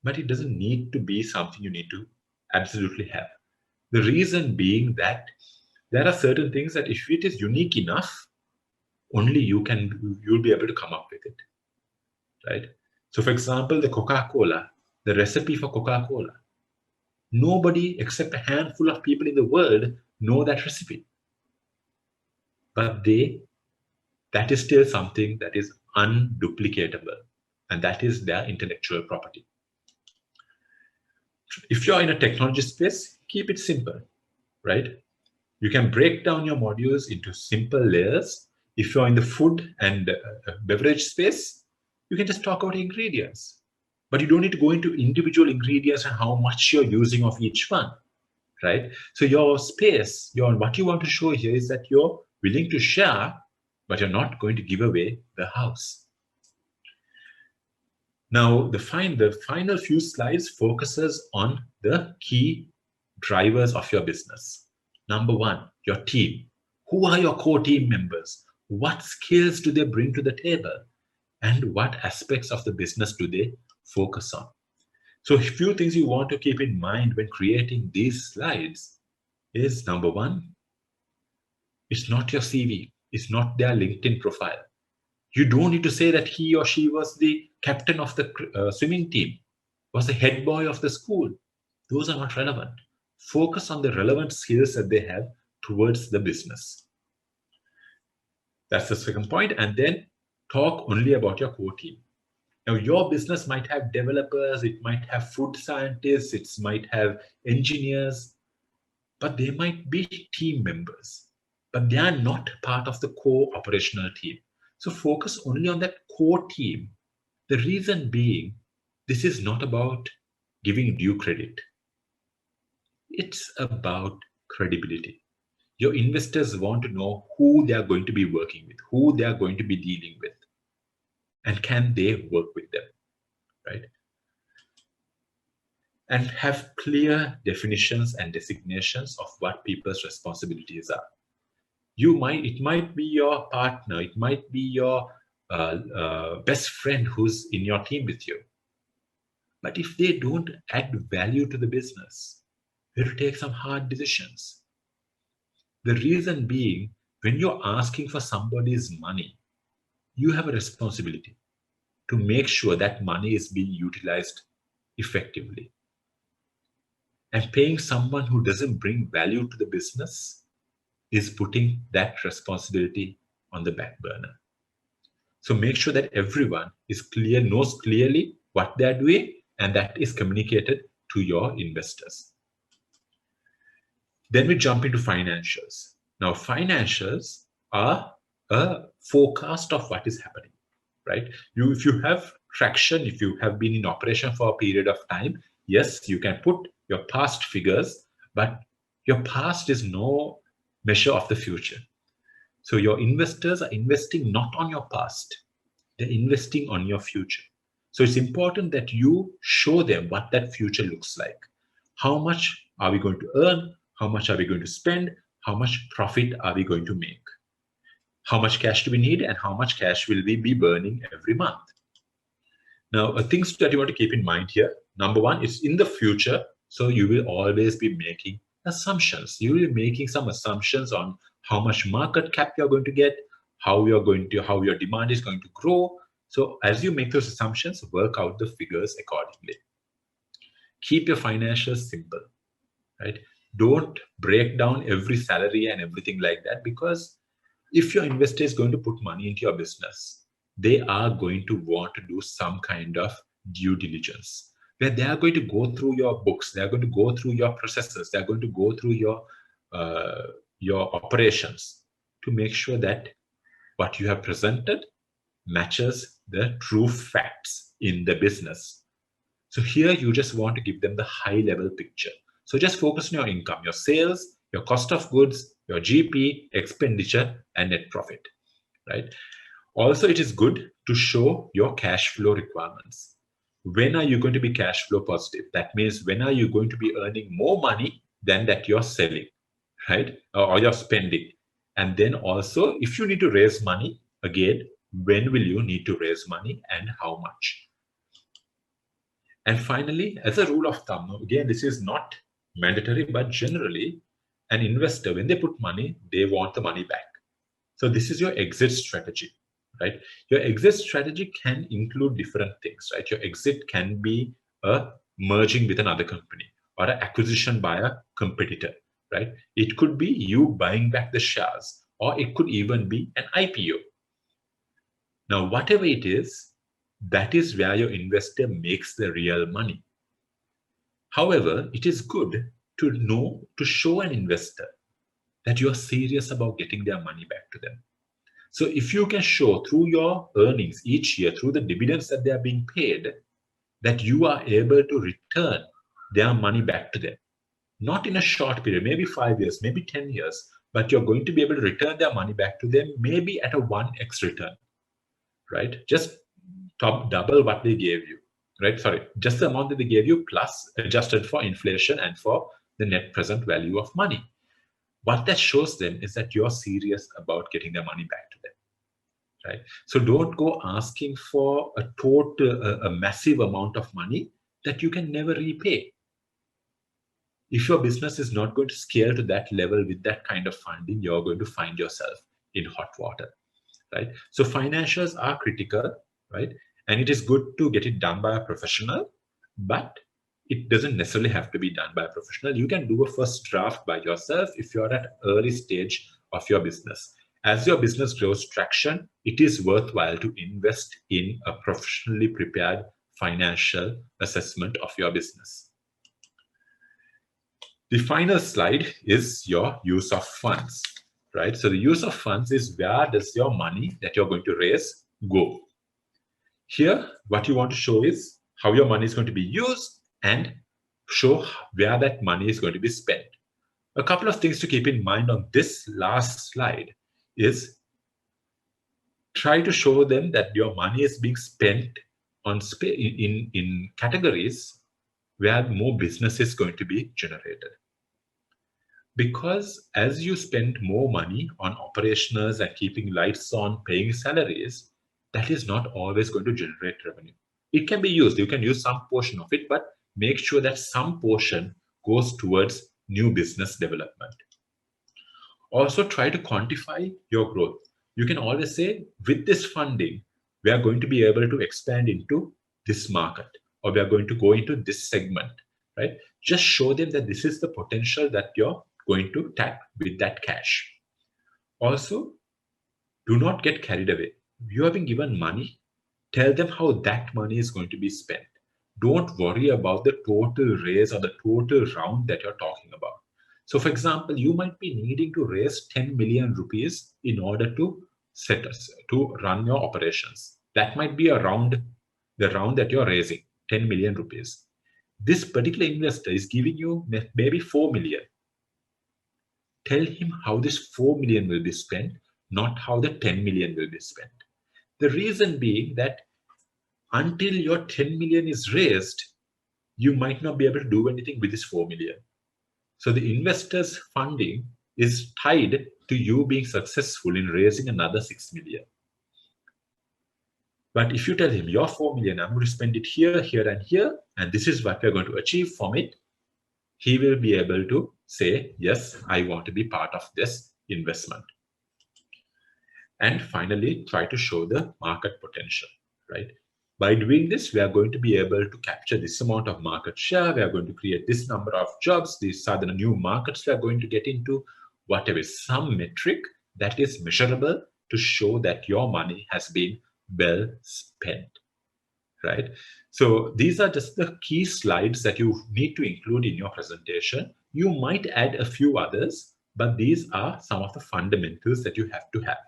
but it doesn't need to be something you need to absolutely have. The reason being that there are certain things that if it is unique enough, only you'll be able to come up with it, right? So for example, the Coca-Cola, the recipe for Coca-Cola, nobody except a handful of people in the world know that recipe. But that is still something that is unduplicatable, and that is their intellectual property. If you're in a technology space, keep it simple, right? You can break down your modules into simple layers. If you're in the food and beverage space, you can just talk about ingredients. But you don't need to go into individual ingredients and how much you're using of each one, right? So your space, what you want to show here is that you're willing to share, but you're not going to give away the house. Now, the final few slides focuses on the key drivers of your business. Number one, your team. Who are your core team members? What skills do they bring to the table? And what aspects of the business do they focus on? So a few things you want to keep in mind when creating these slides is, number one, it's not your CV. It's not their LinkedIn profile. You don't need to say that he or she was the captain of the swimming team, was the head boy of the school. Those are not relevant. Focus on the relevant skills that they have towards the business. That's the second point. And then talk only about your core team. Now, your business might have developers, it might have food scientists, it might have engineers, but they might be team members, but they are not part of the core operational team. So focus only on that core team. The reason being, this is not about giving due credit. It's about credibility. Your investors want to know who they are going to be working with, who they are going to be dealing with, and can they work with them, right? And have clear definitions and designations of what people's responsibilities are. It might be your partner, it might be your best friend who's in your team with you. But if they don't add value to the business, you'll take some hard decisions. The reason being, when you're asking for somebody's money, you have a responsibility to make sure that money is being utilized effectively. And paying someone who doesn't bring value to the business is putting that responsibility on the back burner. So make sure that everyone is knows clearly what they're doing, and that is communicated to your investors. Then we jump into financials. Now, financials are a forecast of what is happening, right? If you have traction, if you have been in operation for a period of time, yes, you can put your past figures, but your past is no measure of the future. So your investors are investing not on your past, they're investing on your future. So it's important that you show them what that future looks like. How much are we going to earn? How much are we going to spend? How much profit are we going to make? How much cash do we need, and how much cash will we be burning every month? Now, things that you want to keep in mind here. Number one is in the future. So you will always be making assumptions. You will be making some assumptions on how much market cap you're going to get, how your demand is going to grow. So as you make those assumptions, work out the figures accordingly. Keep your financials simple, right? Don't break down every salary and everything like that, because if your investor is going to put money into your business, they are going to want to do some kind of due diligence, where they are going to go through your books, they are going to go through your processes, they are going to go through your operations to make sure that what you have presented matches the true facts in the business. So here you just want to give them the high level picture. So just focus on your income, your sales, your cost of goods, your GP, expenditure, and net profit, right? Also, it is good to show your cash flow requirements. When are you going to be cash flow positive? That means when are you going to be earning more money than that you're selling, right? Or you're spending. And then also, if you need to raise money, again, when will you need to raise money and how much? And finally, as a rule of thumb, again, this is not mandatory, but generally, an investor, when they put money, they want the money back. So this is your exit strategy, right? Your exit strategy can include different things, right? Your exit can be a merging with another company or an acquisition by a competitor, right? It could be you buying back the shares, or it could even be an IPO. Now, whatever it is, that is where your investor makes the real money. However, it is good to show an investor that you are serious about getting their money back to them. So if you can show through your earnings each year, through the dividends that they are being paid, that you are able to return their money back to them, not in a short period, maybe 5 years, maybe 10 years, but you're going to be able to return their money back to them, maybe at a 1x return, right? Just double what they gave you, right? Sorry, just the amount that they gave you plus adjusted for inflation and for the net present value of money. What that shows them is that you're serious about getting their money back to them, right? So don't go asking for a massive amount of money that you can never repay. If your business is not going to scale to that level with that kind of funding, you're going to find yourself in hot water, right? So financials are critical, right? And it is good to get it done by a professional, but it doesn't necessarily have to be done by a professional. You can do a first draft by yourself if you're at early stage of your business. As your business grows traction, it is worthwhile to invest in a professionally prepared financial assessment of your business. The final slide is your use of funds, right? So the use of funds is where does your money that you're going to raise go? Here, what you want to show is how your money is going to be used and show where that money is going to be spent. A couple of things to keep in mind on this last slide is try to show them that your money is being spent on in categories where more business is going to be generated. Because as you spend more money on operationals and keeping lights on, paying salaries, that is not always going to generate revenue. It can be used. You can use some portion of it, but make sure that some portion goes towards new business development. Also, try to quantify your growth. You can always say, with this funding, we are going to be able to expand into this market, or we are going to go into this segment, right? Just show them that this is the potential that you're going to tap with that cash. Also, do not get carried away. You have been given money. Tell them how that money is going to be spent. Don't worry about the total raise or the total round that you're talking about. So, for example, you might be needing to raise 10 million rupees in order to run your operations. That might be the round that you're raising, 10 million rupees. This particular investor is giving you maybe 4 million. Tell him how this 4 million will be spent, not how the 10 million will be spent. The reason being that until your 10 million is raised, you might not be able to do anything with this 4 million. So the investor's funding is tied to you being successful in raising another 6 million. But if you tell him your 4 million, I'm going to spend it here, here, and here, and this is what we're going to achieve from it, he will be able to say, yes, I want to be part of this investment. And finally, try to show the market potential, right? By doing this, we are going to be able to capture this amount of market share. We are going to create this number of jobs. These are the new markets we are going to get into. Whatever is some metric that is measurable to show that your money has been well spent, right? So these are just the key slides that you need to include in your presentation. You might add a few others, but these are some of the fundamentals that you have to have.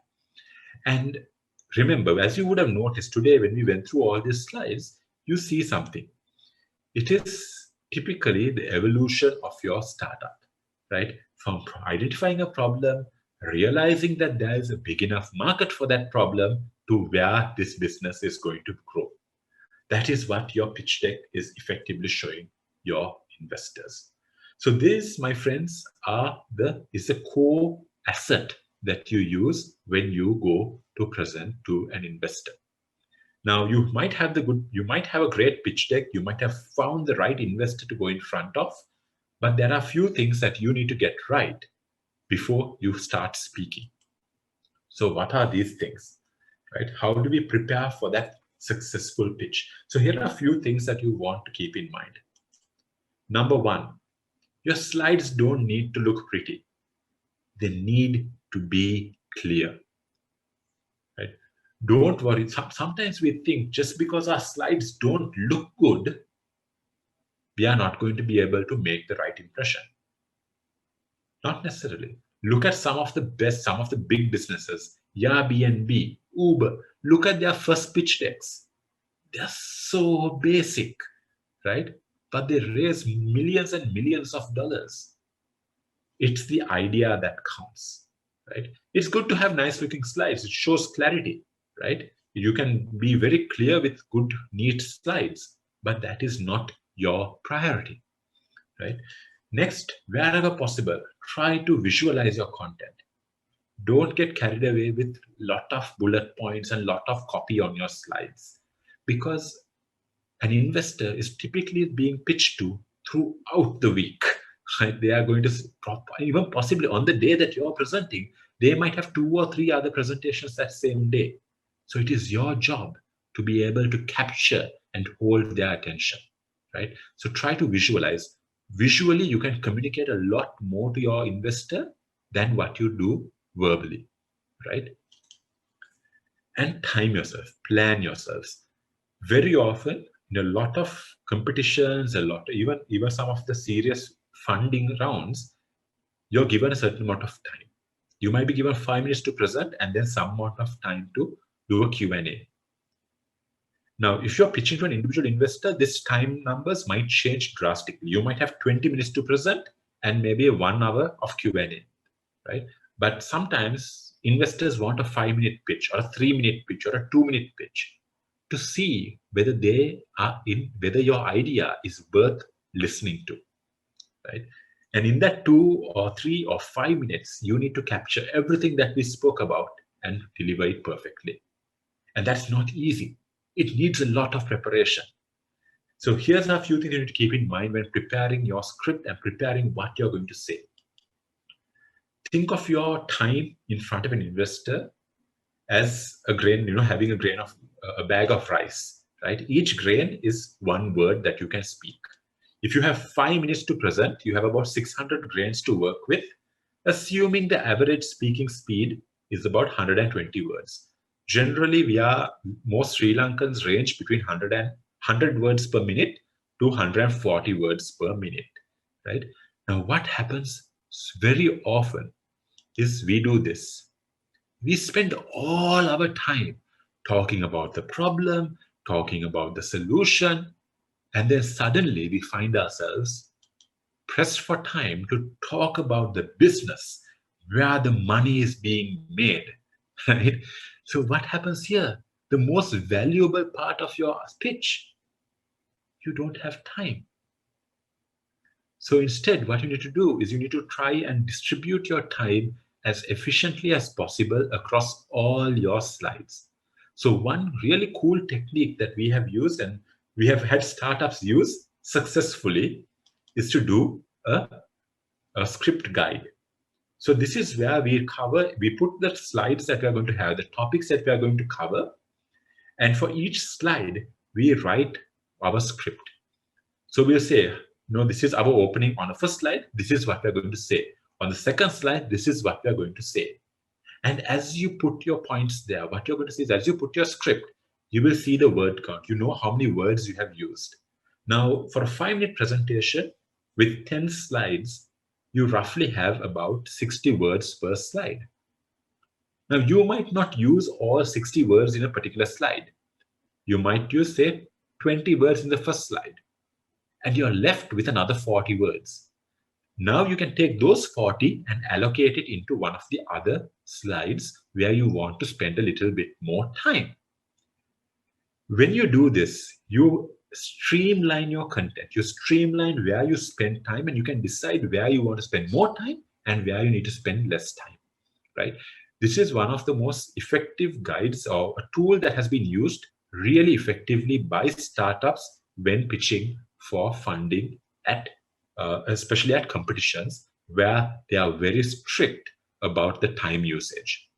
And remember, as you would have noticed today when we went through all these slides, you see something. It is typically the evolution of your startup, right? From identifying a problem, realizing that there is a big enough market for that problem to where this business is going to grow. That is what your pitch deck is effectively showing your investors. So this, my friends, is a core asset that you use when you go to present to an investor. Now, you might have a great pitch deck, you might have found the right investor to go in front of, but there are a few things that you need to get right before you start speaking. So what are these things, right? How do we prepare for that successful pitch? So here are a few things that you want to keep in mind. Number one, your slides don't need to look pretty. They need to be clear, right? Don't worry. Sometimes we think just because our slides don't look good, we are not going to be able to make the right impression. Not necessarily. Look at some of the big businesses, Airbnb, Uber. Look at their first pitch decks. They're so basic, right? but they raise millions and millions of dollars. It's the idea that counts, right? It's good to have nice looking slides. It shows clarity, right? You can be very clear with good, neat slides, but that is not your priority, right? Next, wherever possible, try to visualize your content. Don't get carried away with lot of bullet points and lot of copy on your slides, because an investor is typically being pitched to throughout the week. Right? They are going to, even possibly on the day that you're presenting, they might have 2 or 3 other presentations that same day. So it is your job to be able to capture and hold their attention, right? So try to visualize. Visually, you can communicate a lot more to your investor than what you do verbally, right? And time yourself, plan yourselves. Very often, in a lot of competitions, even some of the serious funding rounds, you're given a certain amount of time. You might be given 5 minutes to present and then some amount of time to do a Q&A. Now, if you're pitching to an individual investor, this time numbers might change drastically. You might have 20 minutes to present and maybe 1 hour of Q&A, right? But sometimes investors want a 5-minute pitch or a 3-minute pitch or a 2-minute pitch to see whether whether your idea is worth listening to, right? And in that 2 or 3 or 5 minutes, you need to capture everything that we spoke about and deliver it perfectly. And that's not easy. It needs a lot of preparation. So here's a few things you need to keep in mind when preparing your script and preparing what you're going to say. Think of your time in front of an investor as a grain, having a bag of rice, right? Each grain is 1 word that you can speak. If you have 5 minutes to present, you have about 600 grains to work with, assuming the average speaking speed is about 120 words. Generally, most Sri Lankans range between 100 words per minute to 140 words per minute, right? Now, what happens very often is we do this. We spend all our time talking about the problem, talking about the solution, and then suddenly we find ourselves pressed for time to talk about the business, where the money is being made, right? So what happens here? The most valuable part of your pitch, you don't have time. So instead, what you need to do is you need to try and distribute your time as efficiently as possible across all your slides. So one really cool technique that we have used and we have had startups use successfully is to do a script guide. So this is where we put the slides that we are going to have, the topics that we are going to cover. And for each slide, we write our script. So we'll say, this is our opening on the first slide. This is what we're going to say. On the second slide, this is what we're going to say. And as you put your points there, what you're going to see is as you put your script, you will see the word count. You know how many words you have used. Now, for a 5-minute presentation with 10 slides, you roughly have about 60 words per slide. Now, you might not use all 60 words in a particular slide. You might use, say, 20 words in the first slide, and you're left with another 40 words. Now you can take those 40 and allocate it into one of the other slides where you want to spend a little bit more time. When you do this, you streamline your content. You streamline where you spend time, and you can decide where you want to spend more time and where you need to spend less time, right? This is one of the most effective guides or a tool that has been used really effectively by startups when pitching for funding especially at competitions where they are very strict about the time usage.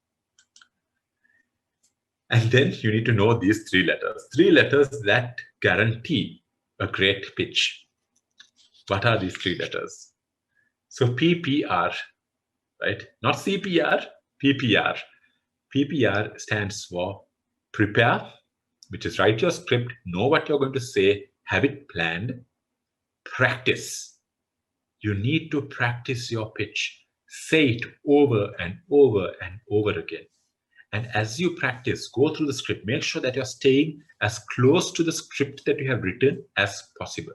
And then you need to know these 3 letters that guarantee a great pitch. What are these 3 letters? So PPR, right? Not CPR, PPR. PPR stands for prepare, which is write your script, know what you're going to say, have it planned. Practice. You need to practice your pitch. Say it over and over and over again. And as you practice, go through the script. Make sure that you're staying as close to the script that you have written as possible.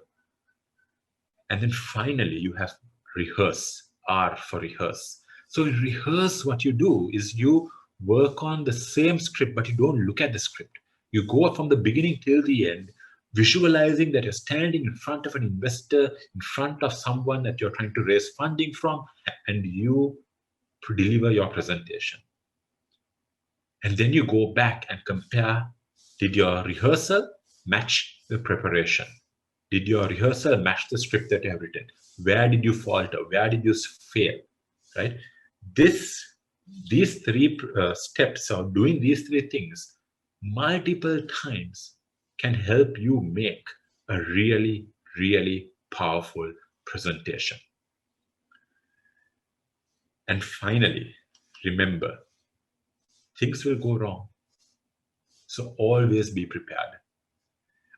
And then finally, you have rehearse, R for rehearse. So rehearse, what you do is you work on the same script, but you don't look at the script. You go from the beginning till the end, visualizing that you're standing in front of an investor, in front of someone that you're trying to raise funding from, and you deliver your presentation. And then you go back and compare, did your rehearsal match the preparation? Did your rehearsal match the script that you have written? Where did you falter? Where did you fail? Right? These three steps of doing these three things multiple times can help you make a really, really powerful presentation. And finally, remember, things will go wrong. So always be prepared.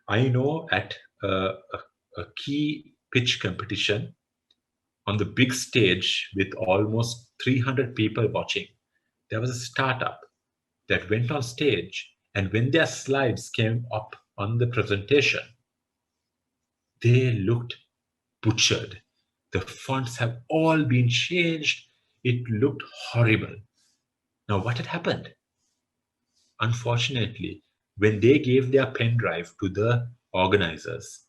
I know at a key pitch competition on the big stage with almost 300 people watching, there was a startup that went on stage, and when their slides came up on the presentation, they looked butchered. The fonts have all been changed. It looked horrible. Now, what had happened? Unfortunately, when they gave their pen drive to the organizers,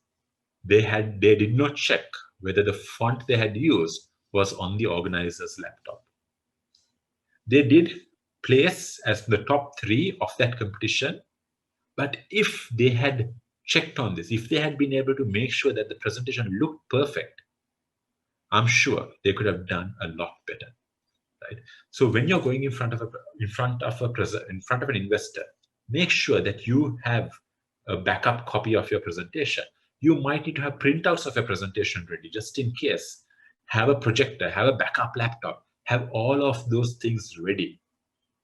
they did not check whether the font they had used was on the organizer's laptop. They did place as the top 3 of that competition, but if they had checked on this, if they had been able to make sure that the presentation looked perfect, I'm sure they could have done a lot better. Right? So when you're going in front of an investor, make sure that you have a backup copy of your presentation. You might need to have printouts of your presentation ready, just in case. Have a projector, have a backup laptop, have all of those things ready,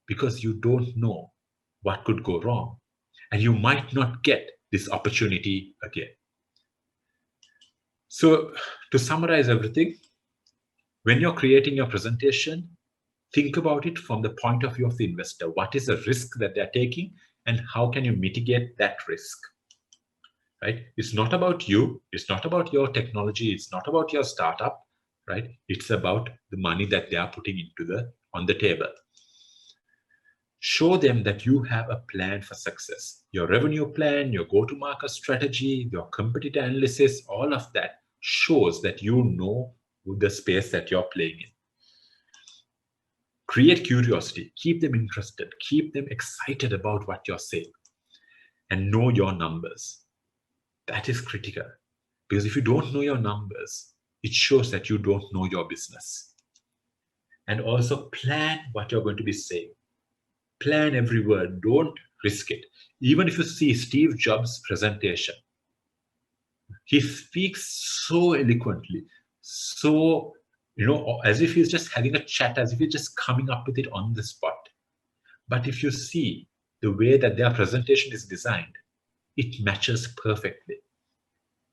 because you don't know what could go wrong, and you might not get this opportunity again. So to summarize everything, when you're creating your presentation, think about it from the point of view of the investor. What is the risk that they're taking, and how can you mitigate that risk? Right? It's not about you. It's not about your technology. It's not about your startup. Right? It's about the money that they are putting on the table. Show them that you have a plan for success. Your revenue plan, your go-to-market strategy, your competitor analysis, all of that shows that you know the space that you're playing in. Create curiosity, keep them interested, keep them excited about what you're saying, and know your numbers. That is critical, because if you don't know your numbers, it shows that you don't know your business. And also plan what you're going to be saying. Plan every word, don't risk it. Even if you see Steve Jobs' presentation, he speaks so eloquently, so as if he's just having a chat, as if he's just coming up with it on the spot. But if you see the way that their presentation is designed, it matches perfectly.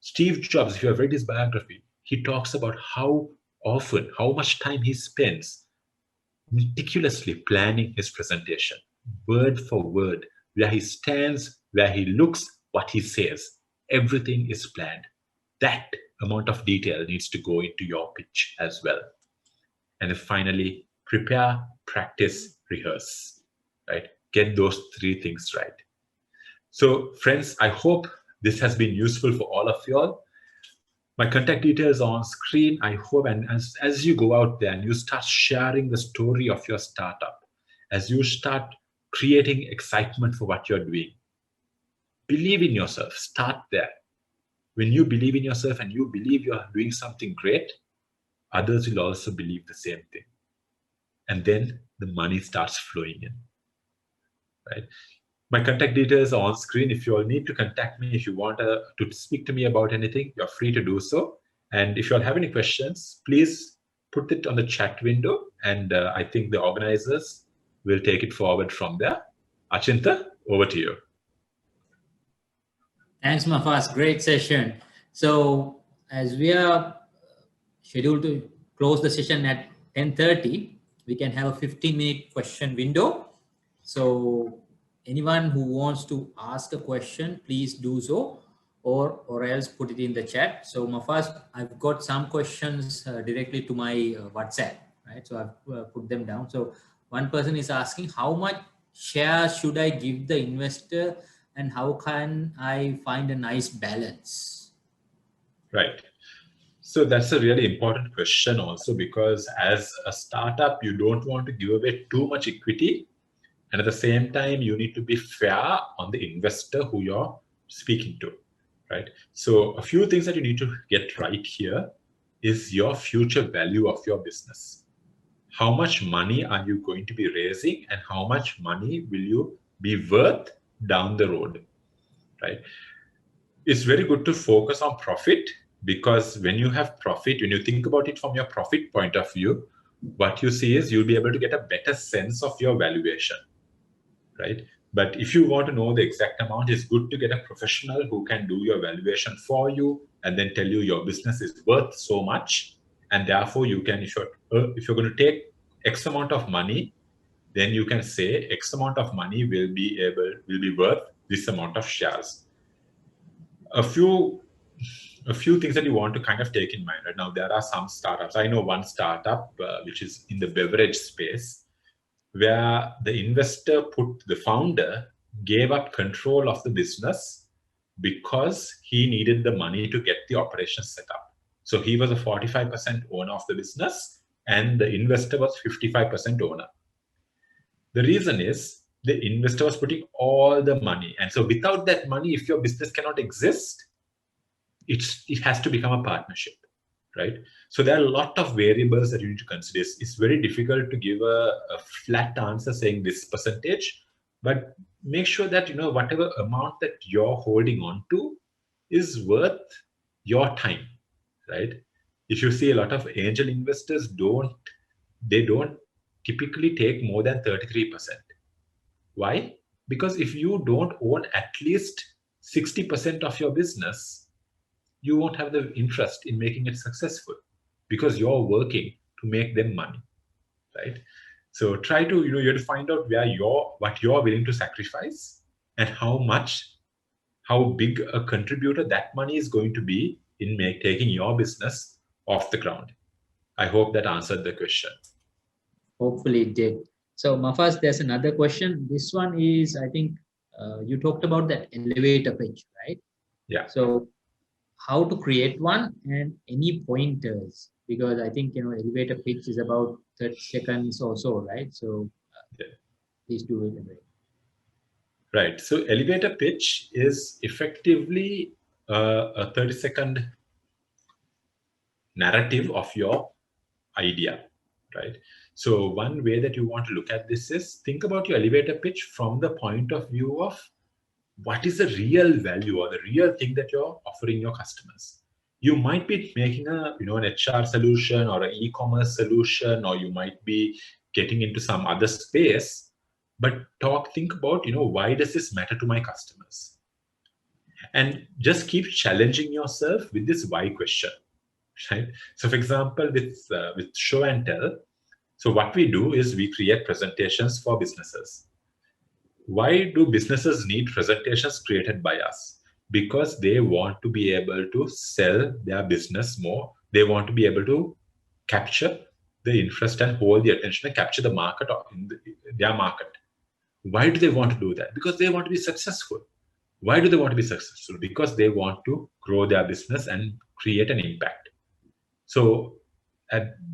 Steve Jobs, if you have read his biography, he talks about how much time he spends meticulously planning his presentation, word for word, where he stands, where he looks, what he says. Everything is planned. That amount of detail needs to go into your pitch as well. And then finally, prepare, practice, rehearse, right? Get those 3 things right. So friends, I hope this has been useful for all of you all. My contact details are on screen. I hope, and as you go out there and you start sharing the story of your startup, as you start creating excitement for what you're doing, believe in yourself. Start there. When you believe in yourself and you believe you're doing something great, others will also believe the same thing. And then the money starts flowing in, right? My contact details are on screen. If you all need to contact me, if you want to speak to me about anything, you're free to do so. And if you all have any questions, please put it on the chat window, and I think the organizers will take it forward from there. Achinta, over to you. Thanks, Mafaz. Great session. So as we are scheduled to close the session at 10:30, we can have a 15-minute question window. So anyone who wants to ask a question, please do so. or else put it in the chat. So Mafaz, I've got some questions directly to my WhatsApp, right? So I've put them down. So one person is asking, how much shares should I give the investor and how can I find a nice balance? Right. So that's a really important question also, because as a startup, you don't want to give away too much equity. And at the same time, you need to be fair on the investor who you're speaking to, right? So a few things that you need to get right here is your future value of your business. How much money are you going to be raising and how much money will you be worth down the road, right? It's very good to focus on profit, because when you have profit, when you think about it from your profit point of view, what you see is you'll be able to get a better sense of your valuation, right? But if you want to know the exact amount, it's good to get a professional who can do your valuation for you and then tell you your business is worth so much. And therefore you can, if you're going to take X amount of money, then you can say X amount of money will be worth this amount of shares. A few things that you want to kind of take in mind right now. There are some startups. I know one startup which is in the beverage space, where the founder gave up control of the business because he needed the money to get the operations set up. So he was a 45% owner of the business and the investor was 55% owner. The reason is the investor was putting all the money. And so without that money, if your business cannot exist, it has to become a partnership, right? So there are a lot of variables that you need to consider. It's very difficult to give a flat answer saying this percentage, but make sure that, whatever amount that you're holding on to is worth your time, right? If you see a lot of angel investors they don't typically take more than 33%. Why? Because if you don't own at least 60% of your business, you won't have the interest in making it successful, because you're working to make them money, right? So try to, you have to find out what you're willing to sacrifice and how big a contributor that money is going to be in taking your business off the ground. I hope that answered the question. Hopefully it did. So Mafaz, there's another question. This one is, I think you talked about that elevator pitch, right? Yeah. So how to create one and any pointers, because I think, elevator pitch is about 30 seconds or so, right? So please do it. Right. So elevator pitch is effectively a 30-second narrative of your idea, right? So one way that you want to look at this is think about your elevator pitch from the point of view of what is the real value or the real thing that you're offering your customers. You might be making an HR solution or an e-commerce solution, or you might be getting into some other space, but think about, why does this matter to my customers? And just keep challenging yourself with this why question, right? So for example, with show and tell, so what we do is we create presentations for businesses. Why do businesses need presentations created by us? Because they want to be able to sell their business more. They want to be able to capture the interest and hold the attention and capture the market in their market. Why do they want to do that? Because they want to be successful. Why do they want to be successful? Because they want to grow their business and create an impact. So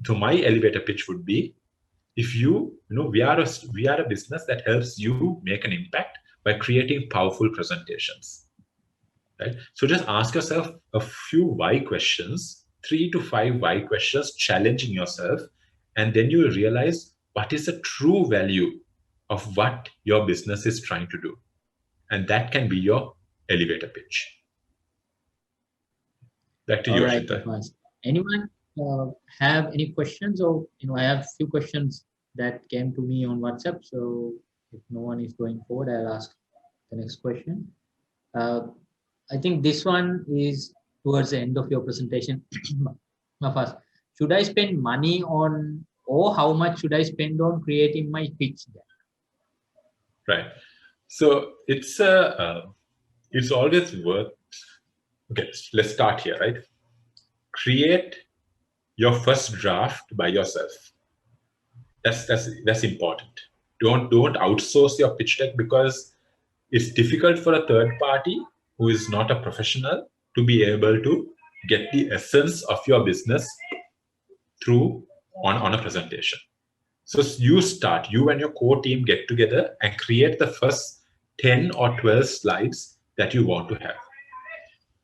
my elevator pitch would be, if we are a business that helps you make an impact by creating powerful presentations, right? So just ask yourself a few why questions, 3 to 5 why questions, challenging yourself, and then you will realize what is the true value of what your business is trying to do. And that can be your elevator pitch. Back to you, Right, Ashita. Anyone have any questions? Or I have a few questions that came to me on WhatsApp. So if no one is going forward, I'll ask the next question. I think this one is towards the end of your presentation. Mafaz, should I spend money on, or how much should I spend on creating my pitch deck? Right. So it's always worth Okay, let's start here, right? Create your first draft by yourself. That's important. Don't outsource your pitch deck, because it's difficult for a third party who is not a professional to be able to get the essence of your business through on a presentation. So you and your core team get together and create the first 10 or 12 slides that you want to have.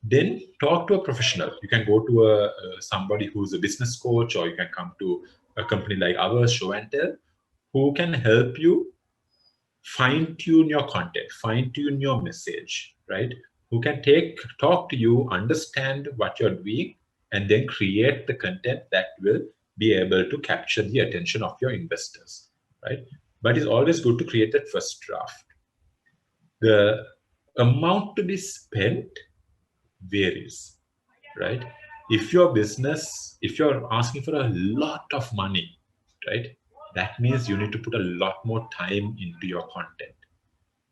Then talk to a professional. You can go to somebody who's a business coach, or you can come to a company like ours, Show and Tell, who can help you fine-tune your content, fine-tune your message, right? Who can talk to you, understand what you're doing, and then create the content that will be able to capture the attention of your investors, right? But it's always good to create that first draft. The amount to be spent varies, right? If you're asking for a lot of money, right, that means you need to put a lot more time into your content,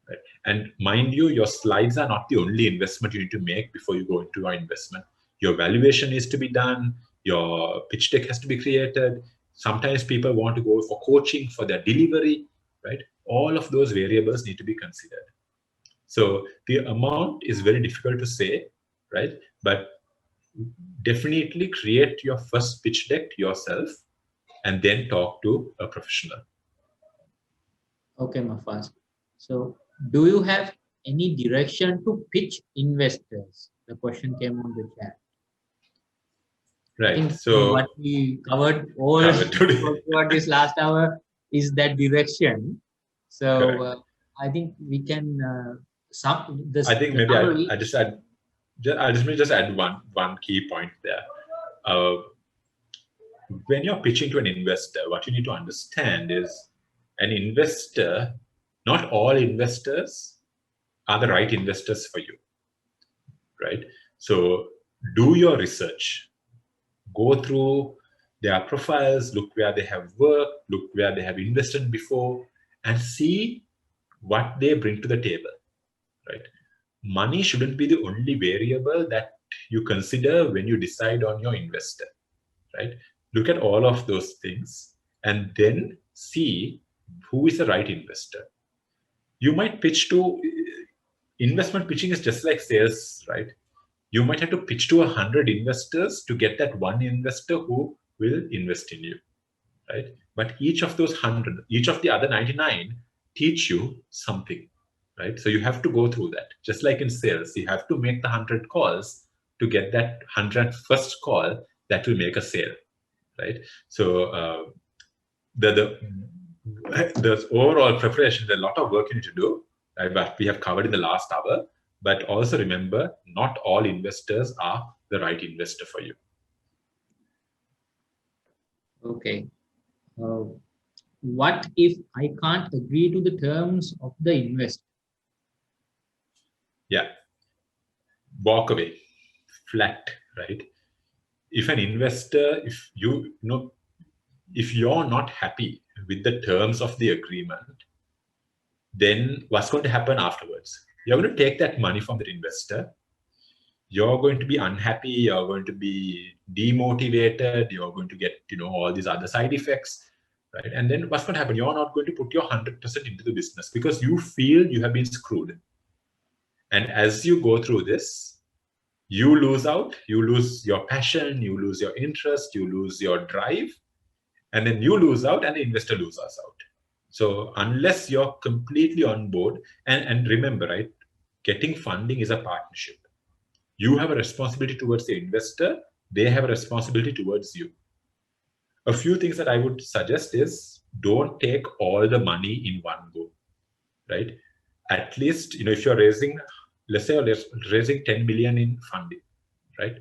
right? And mind you, your slides are not the only investment you need to make before you go into your investment. Your valuation needs to be done. Your pitch deck has to be created. Sometimes people want to go for coaching for their delivery, right? All of those variables need to be considered. So the amount is very difficult to say, right? But definitely create your first pitch deck yourself and then talk to a professional. Okay, Mafaz. So do you have any direction to pitch investors? The question came on the chat. Right. So what we covered throughout this last hour is that direction. So I think we can I think maybe I'll just add one key point there. When you're pitching to an investor, what you need to understand is an investor, not all investors are the right investors for you, right? So do your research. Go through their profiles, look where they have worked, look where they have invested before, and see what they bring to the table, right? Money shouldn't be the only variable that you consider when you decide on your investor, right? Look at all of those things and then see who is the right investor. You might pitch to, investment pitching is just like sales, right? You might have to pitch to 100 investors to get that one investor who will invest in you, right? But each of those 100, each of the other 99 teach you something, right? So you have to go through that. Just like in sales, you have to make the 100 calls to get that 100th first call that will make a sale, right? So the overall preparation, there's a lot of work you need to do, right? But we have covered in the last hour. But also remember, not all investors are the right investor for you. Okay. What if I can't agree to the terms of the investor? Yeah. Walk away. Flat, right? If an investor, if you're not happy with the terms of the agreement, then what's going to happen afterwards? You're going to take that money from that investor. You're going to be unhappy. You're going to be demotivated. You're going to get, all these other side effects, right? And then what's going to happen? You're not going to put your 100% into the business because you feel you have been screwed. And as you go through this, you lose out. You lose your passion. You lose your interest. You lose your drive. And then you lose out and the investor loses out. So unless you're completely on board, and remember, right, getting funding is a partnership. You have a responsibility towards the investor. They have a responsibility towards you. A few things that I would suggest is don't take all the money in one go, right? At least, if you're raising, let's say you're raising 10 million in funding, right?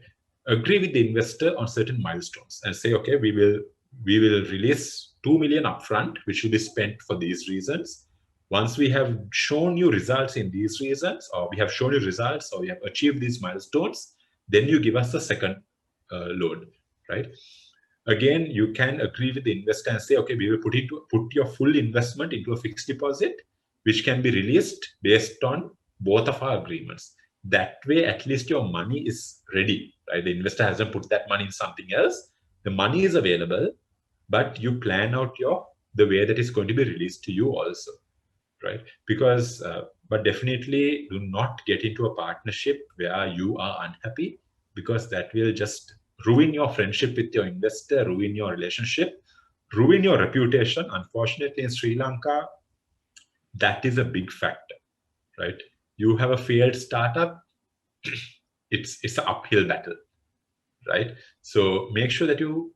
Agree with the investor on certain milestones and say, okay, we will release 2 million upfront, which will be spent for these reasons. Once we have shown you results in these reasons, or we have shown you results, or we have achieved these milestones, then you give us the second load, right? Again, you can agree with the investor and say, okay, we will put your full investment into a fixed deposit, which can be released based on both of our agreements. That way, at least your money is ready, right? The investor hasn't put that money in something else. The money is available, but you plan out the way that it's going to be released to you also, right? Because, but definitely do not get into a partnership where you are unhappy, because that will just ruin your friendship with your investor, ruin your relationship, ruin your reputation. Unfortunately, in Sri Lanka, that is a big factor, right? You have a failed startup, it's an uphill battle, right? So make sure that you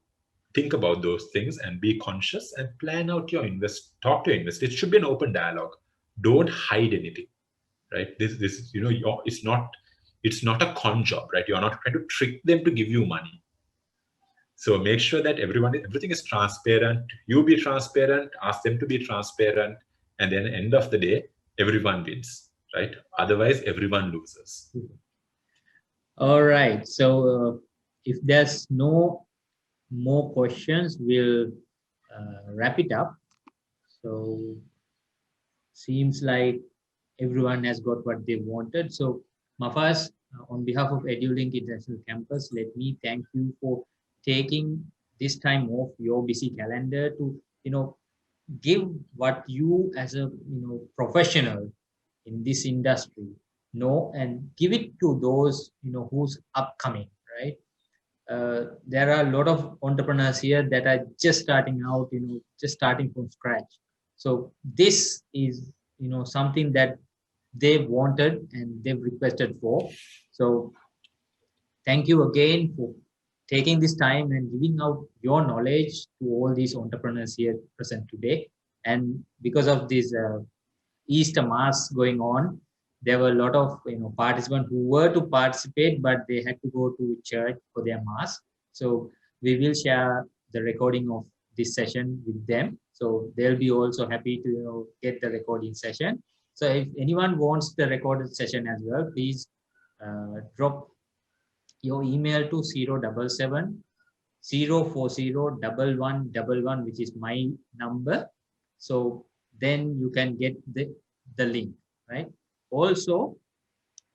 think about those things and be conscious and plan out your talk to your investor. It should be an open dialogue. Don't hide anything, right? This it's not a con job, right? You're not trying to trick them to give you money. So make sure that everything is transparent. You be transparent, ask them to be transparent, and then end of the day, everyone wins, right? Otherwise, everyone loses. All right. So if there's no more questions, we'll wrap it up. So seems like everyone has got what they wanted. So Mafaz, on behalf of Edulink International Campus, let me thank you for taking this time off your busy calendar to, give what you as a, professional in this industry know, and give it to those, who's upcoming, right? There are a lot of entrepreneurs here that are just starting out, just starting from scratch. So this is, something that they wanted and they've requested for. So thank you again for taking this time and giving out your knowledge to all these entrepreneurs here present today. And because of this Easter Mass going on, there were a lot of participants who were to participate, but they had to go to church for their Mass. So we will share the recording of this session with them. So they'll be also happy to get the recording session. So if anyone wants the recorded session as well, please drop your email to 077 040 1111, which is my number. So then you can get the link, right? Also,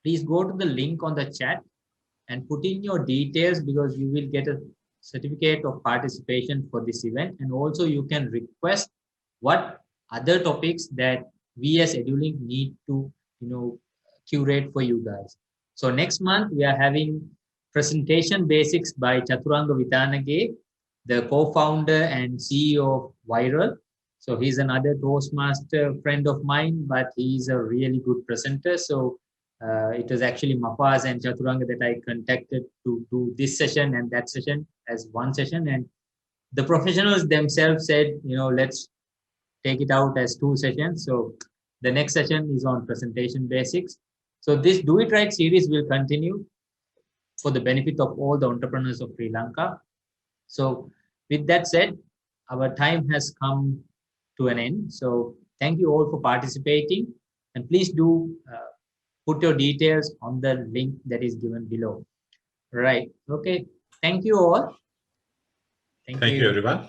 please go to the link on the chat and put in your details, because you will get a certificate of participation for this event. And also you can request what other topics that we as Edulink need to, curate for you guys. So next month we are having presentation basics by Chaturanga Vitanage, the co-founder and CEO of Viral. So he's another Toastmaster friend of mine, but he's a really good presenter. So it was actually Mafaz and Chaturanga that I contacted to do this session and that session as one session. And the professionals themselves said, let's take it out as two sessions. So the next session is on presentation basics. So this Do It Right series will continue for the benefit of all the entrepreneurs of Sri Lanka. So with that said, our time has come to an end. So thank you all for participating, and please do put your details on the link that is given below. Right. Okay. Thank you all. Thank you, everyone.